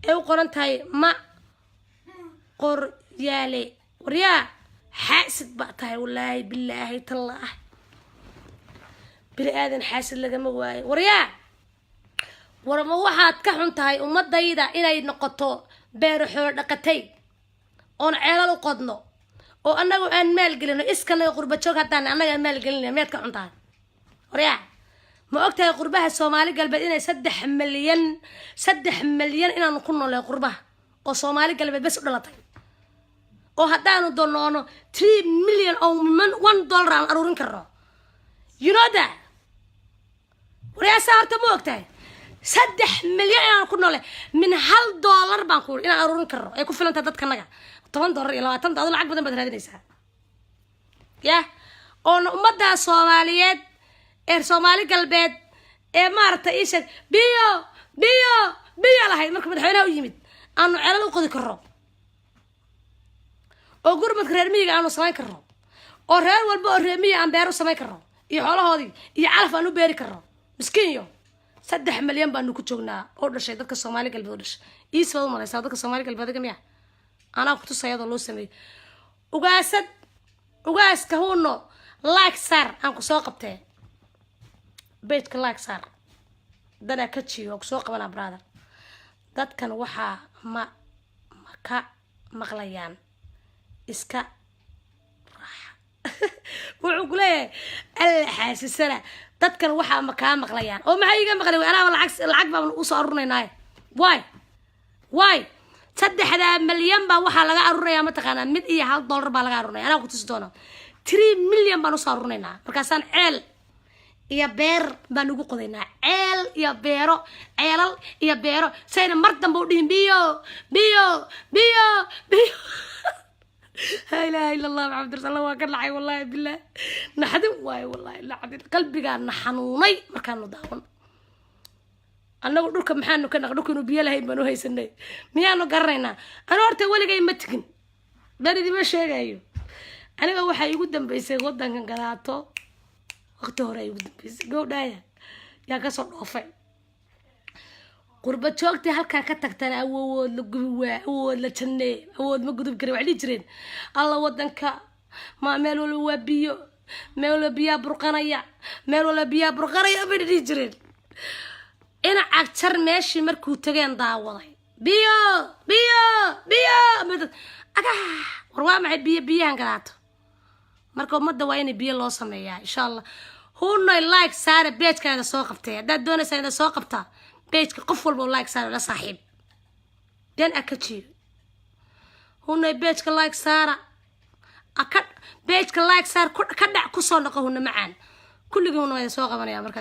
أو قرنت هاي ما قر يالي وريا حاسد بقتها والله بالله تالله بالآذن حاسد لقى مواي وريا ورما واحد كحنت هاي وما ضيدا إلى نقطة بارحور نقطي أنا عيال القدنا وأنا أن مال قلنا إسكنا قربة شوك حتى أنا مال قلنا ميت كحنت هاي وريا ما أكتر قربها الصومالي قلبت إنا 3 مليون إنا نكون له قربها والصومالي قلبت بس دولتين وهدانو دولانو 3 مليون أو من $1 عن أرورين كرة you know that وريا سعرت مو أكتر 3 مليون إنا نكون له من $1 بنقول إنا أرورين كرة يكون فلان تدت كنجا $10 إلا $10 العقد بدن بدر هذه نساء يا أنا أمضى الصوماليات Somali galbeed maarta isha biyo lahayd marka madaxweynaha u yimid aanu ceelal u qodi karo oo gurmad reer miyiga aanu samayn karo oo reer walba oo reer miyiga aan beero samayn karo iyo xoolahoodii iyo calaf aan u beeri karo miskiinyo 3 milyan baan ku joognaa oo dhashay dadka Somali galbeed oo dhashay isoo malaysa dadka Somali galbeed gamiya ana ku tusayado loo sameeyay ugaaska huno like sar aan ku soo qabtay بيتك لايك صار دنا كتشي وكسوق وانا برادر داد كان وحا ما كا مغليان اسكا راح وعقليه الحاسسنا داد كان وحا ما كا مغليان او ما هيغا مغلي انا بالعكس العقب بان او سو ارنيناي واي 3 مليون با وحا laga aruraya ma taqaana mid iyo $1 ba laga aruraya ana ku tusi doono 3 milyan baan u soo arurnayna markaasaan ceel يا بير بنوجو قدينا عيل يا بيرو عيلال يا بيرو سين مرتم بودين بيو لا إله إلا الله محمد رسول الله وكل والله بالله نحدم واي والله لا عدد قلبي قال نحنوني مكانه داون أنا أقول لكم محنو كنا نقول إنه بيلا هاي بنو هاي سنة ميانو قرينا أنا أرتي ولا جاي متكن بدي ما شيء جايو أنا بقول حي قدام بيسي قدام كان قلاتو وقت هراي بس قودايا يا كسر أوفي قربة شوكتي هالكا كتكتنا أول لقوا أول لتني أول ما قدوا بكرة وعلي جرين الله ودنك ما مالوا الوبيو مالوا بيا برقانيا مالوا بيا برقانيا بدي جرين أنا أكثر ماشي مركو تجين ضاوضي بيو مدد وروا معي بيا هنقلاتو marka umada waa in biyo loo sameeyaa insha Allah huno like saar page-ka soo qabtay dad doonaysa in soo qabta page-ka qof walba like saar la saaxiib dan akaji huno page-ka like saar akad page-ka like saar ka dhac ku soo noqo huno macaan kulligoona way soo qabanaya marka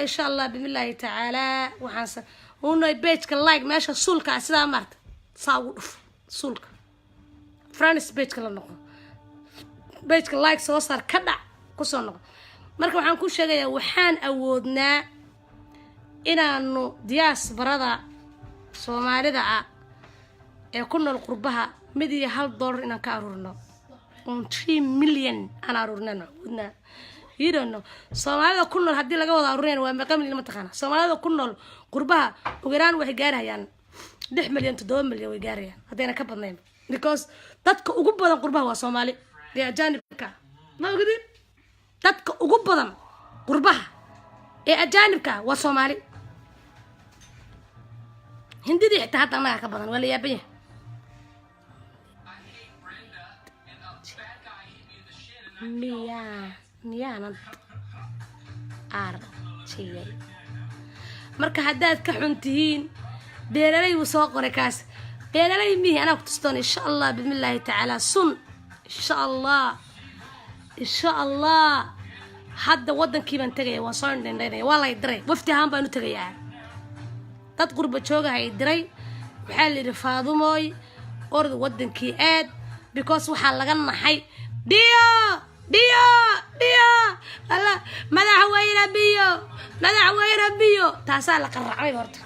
insha Allah billahi ta'ala waxaan huno page-ka like meesha sulka sida marta saa ugu dhuf sulka friends page-ka la noqo بيتك لايك سو صار كدع كسو نقو marka waxaan ku sheegayaa waxaan awoodnaa inaanu diasporada Soomaalida ee ku nool qurbaha mid iyo $1 inaan ka arurno 3 milyan aan arurnano wadna you don't know Soomaalida ku nool hadii laga wada arureen waa meeqa milyan ma taqaana Soomaalida ku nool qurbaha ugu yaraan waxay gaarayaan 6 milyan 7 milyan way gaarayaan hadayna ka badnayn because dadka ugu badan qurbaha waa Soomaali يا أجانبك ما قدر تدك أقبضن قربها يا أجانبك وصومالي هندي دي حتى حتى أنا كبضن ولا يبيه ميانا شيء مركا حداد كحنتين بينالي وسوق وركاس بينالي ميه أنا كنت إن شاء الله بسم الله تعالى صن إن شاء الله حد ودن كيف انتجي وصلنا لنا والله يدري وفتي هم بنو تجي dad qurba jooga hay diray waxaa la yidhi Faadumoy orda wadankii aad because waxaa laga naxay Dio alla madaxweyne biyo taasaa la qaracay horta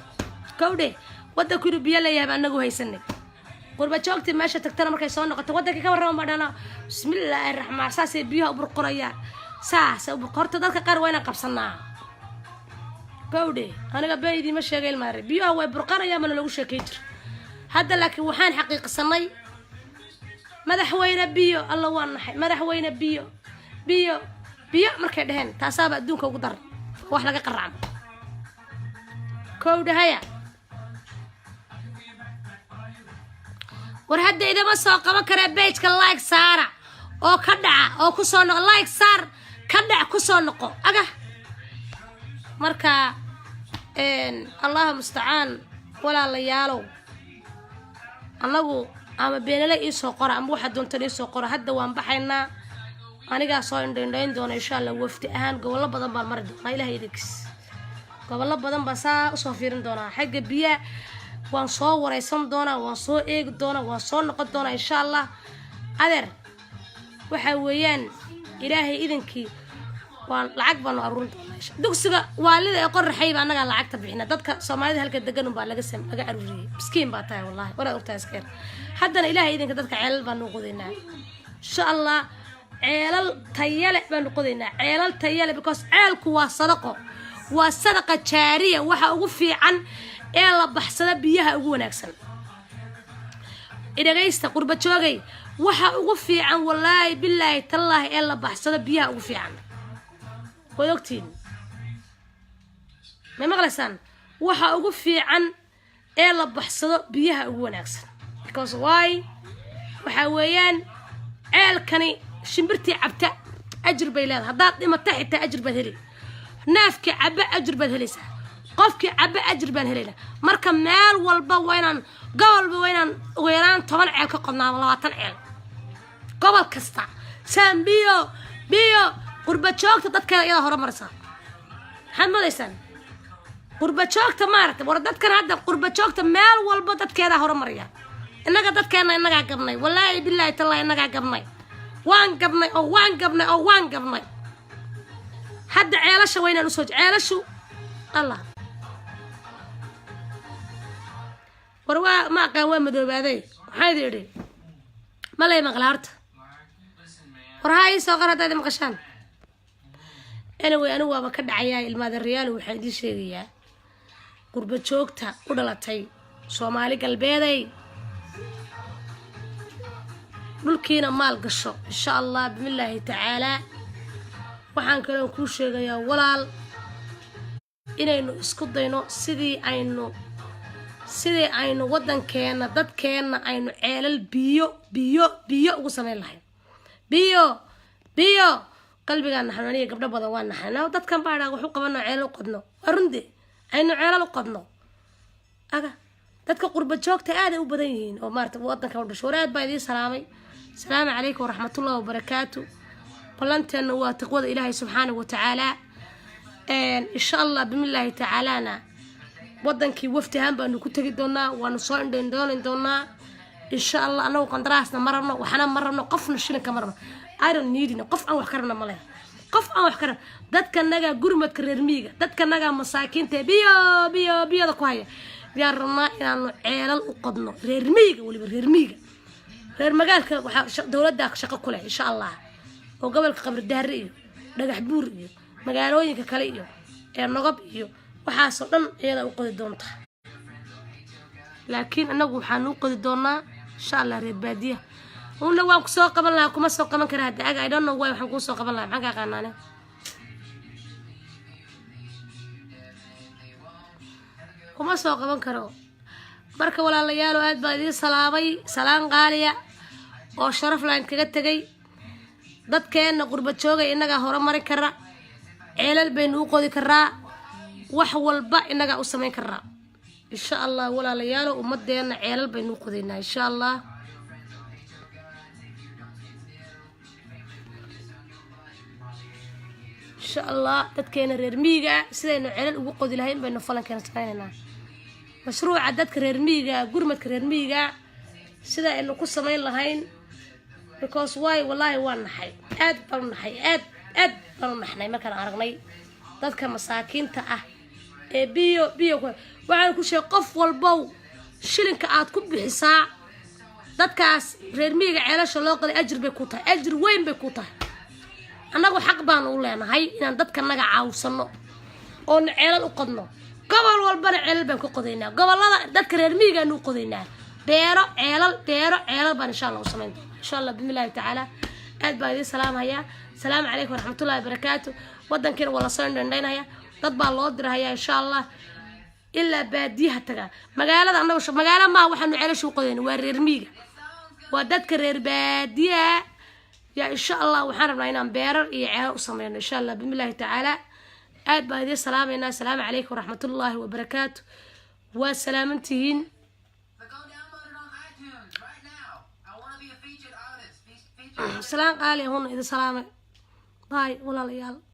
kowdhe wadankii biyo la yaab anagu haysanay qurba joogtii meesha tagtana markay soo noqoto wadankii ka warrama badana bismillaahir rahmaan saasay biyo u burqoraya saas u burqorto dadka qaar wayna qabsanaa kowdhe aniga beeydi ma sheegay maare biyo way burqoraya mana lagu sheekay jir hadda laakiin waxaan xaqiiqsanay madaxweyne biyo alla waa naxay madaxweyne biyo markay dhaheen taasaaba adduunka ugu dar wax laga qaracmo kowdhahaya war hadda idama soo qaban kara page-ka like saara oo ka dhaca oo ku soo noqo like saar ka dhac ku soo noqo aga marka allah musta'an wala la yaalo anagu ama beenale ii soo qora ama waxa doonto ii soo qora hadda waan baxaynaa aniga soo indhayn doona insha Allah wafti ahaan gobolo badan baan mari doonaa ilaahay idinkiis gobolo badan baa saa u soo fiirin doonaa xagga biya waan soo wareysan doonaa waan soo eegi doonaa waan soo noqon doonaa insha Allah adeer waxa weeyaan ilaahay idinkii waan lacag baan aruurin doonaa dugsiga waalida ee qorraxay baa anaga lacagta bixina dadka Soomaalida halka degan baa laga aruuriyay miskiin baa tahay wallahi wala urtaa iskeen haddana ilaahay idinka dadka ceelal baan u qodaynaa insha Allah ceelal tayale baan u qodaynaa ceelal tayale because ceelku waa sadaqa jaariya waxa ugu fiican ee la baxsada biyaha ugu wanaagsan idagaysta qurba joogay waxa ugu fiican wallahi billahi tallahi ee la baxsada biyaha ugu fiican ودكتين ما مغلسان waxa ugu fiican ee la baxsado biyaha ugu wanaagsan because why waxa weeyaan ceelkani shimbirtii cabta ajir bay leedahay hadaad dhimato xitaa ajir baad heli naafki cabba ajir baad helaysaa qofki cabba ajir baan helayna marka meel walba waynaan gobolba waynaan ugu yaraan 10 ceel ka qodnaa 20 ceel gobol kasta saan biyo qurba joogta dadka iyada hore maraysa xamadaysan qurba joogta maartay war dadkan hadda qurba joogta meel walba dadkeeda hore maraya inaga dadkeena inaga gabnay wallahi billahi tallahi inaga gabnay waan gabnay hadda ceelasha weynaan u soo ceelashu Allah warwa ma qaan waa madoobaaday waxay yiri malay maqlaarta warhay soo qarada maqashaan anyway anu waaba ka dhacayaa ilmaada riyaal waxaan idin sheegayaa qurba joogta u dhalatay Soomaali galbeeday dhulkiina maal gasho insha Allah billahi ta'ala waxaan kale ku sheegayaa walaal inaynu isku dayno sidii aynu wadankeena dadkeena aynu ceelal biyo ugu sameyn lahayn biyo qalbiga naxariis gabdho badan waan naxanaa dadkan baadha wuxuu qabanaa ceelal qodno arunde aynu ceelal qodno aga dadka qurba joogta aad u badan yihiin oo maarta wadanka u dhasho waraad baa idin salaamay salaamu calaykum waraxmatullaahi wabarakaatu ballanteena waa taqwada ilaahay subxaanahu wa ta'ala insha Allah billahi ta'ala wadankii wafti ahaan baanu ku tagi doonaa waanu soo indhayn doonaa insha Allah anagu qandaraasna marabno waxana marabno qofna shilinka marabno I don't need it qof aan wax karna ma leh qof aan wax karna dadka naga gurmadka reer miyiga dadka naga masaakiinta biyo ku haya yarna inaanu ceelal u qodno reer miyiga waliba reer magaalka waxa dawladda shaqo ku leh insha Allah oo gobolka qabri daari iyo dhagax buur iyo magaalooyinka kale iyo ee nogab iyo waxa soo dhan iyada u qodi doonta laakiin anagu waxaan u qodi doonaa insha Allah reer baadiya una waan ku soo qaban lahaa kuma soo qaban karaa hadda I don't know why waxaan ku soo qaban lahaa maxaan ka qaanaane kuma soo qaban karo marka walaalayaal aad baa idin salaamay salaan qaaliya oo sharaf laan kaga tagay dadkeena qurba joogay inaga hore mari kara ceelal baynu u qodi karaa wax walba inaga u sameyn karaa insha Allah walaalayaal ummadeena ceelal baynu u qodinaa insha Allah insha Allah dadkeena reer miyiga sidaynu ceelal ugu qodi lahayn baynu falankeena sameynaa مشروع عدد كرير ميجا قرمة كرير ميجا سيدا إنه قصة مين لهين because why والله وان حي أد برون حي أد برون حناي ما كان عرقني dadka masaakiinta ah ee biyo waxaan ku sheeg qof walba shilinka aad ku bixisaa dadkaas reer miyiga ceelasha loo qalay ajir bay ku tahay ajir weyn bay ku tahay annagu xaq baan u leenahay inaan dadka naga caawsano oo ceelal u qodno gobol walbana ceelal baan ku qodaynaa gobolada dadka reer miyiga aanu qodaynaa beero ceelal baan insha Allah u sameyn insha Allah bismillaah taala aad baa idin salaamaya salaamu calaykum waraxmatullaahi wabarakaatuh waddankeena wala soo dhandhaynaya dad baa loo diraya insha Allah ilaa baadiyaha taga magaalada annagu magaalo ma waxaanu ceelashu qodayna waa reer miyiga waa dadka reer baadiyaha ya insha Allah waxaan rabnaa inaan beerar iyo ceelal u sameeyno insha Allah bismillaah taala aad baa idin salaamayna salaamu calaykum waraxmatullaahi wabarakaatuh waa salaamantihiin سلام قالي هون إذا سلامة باي ولا ليال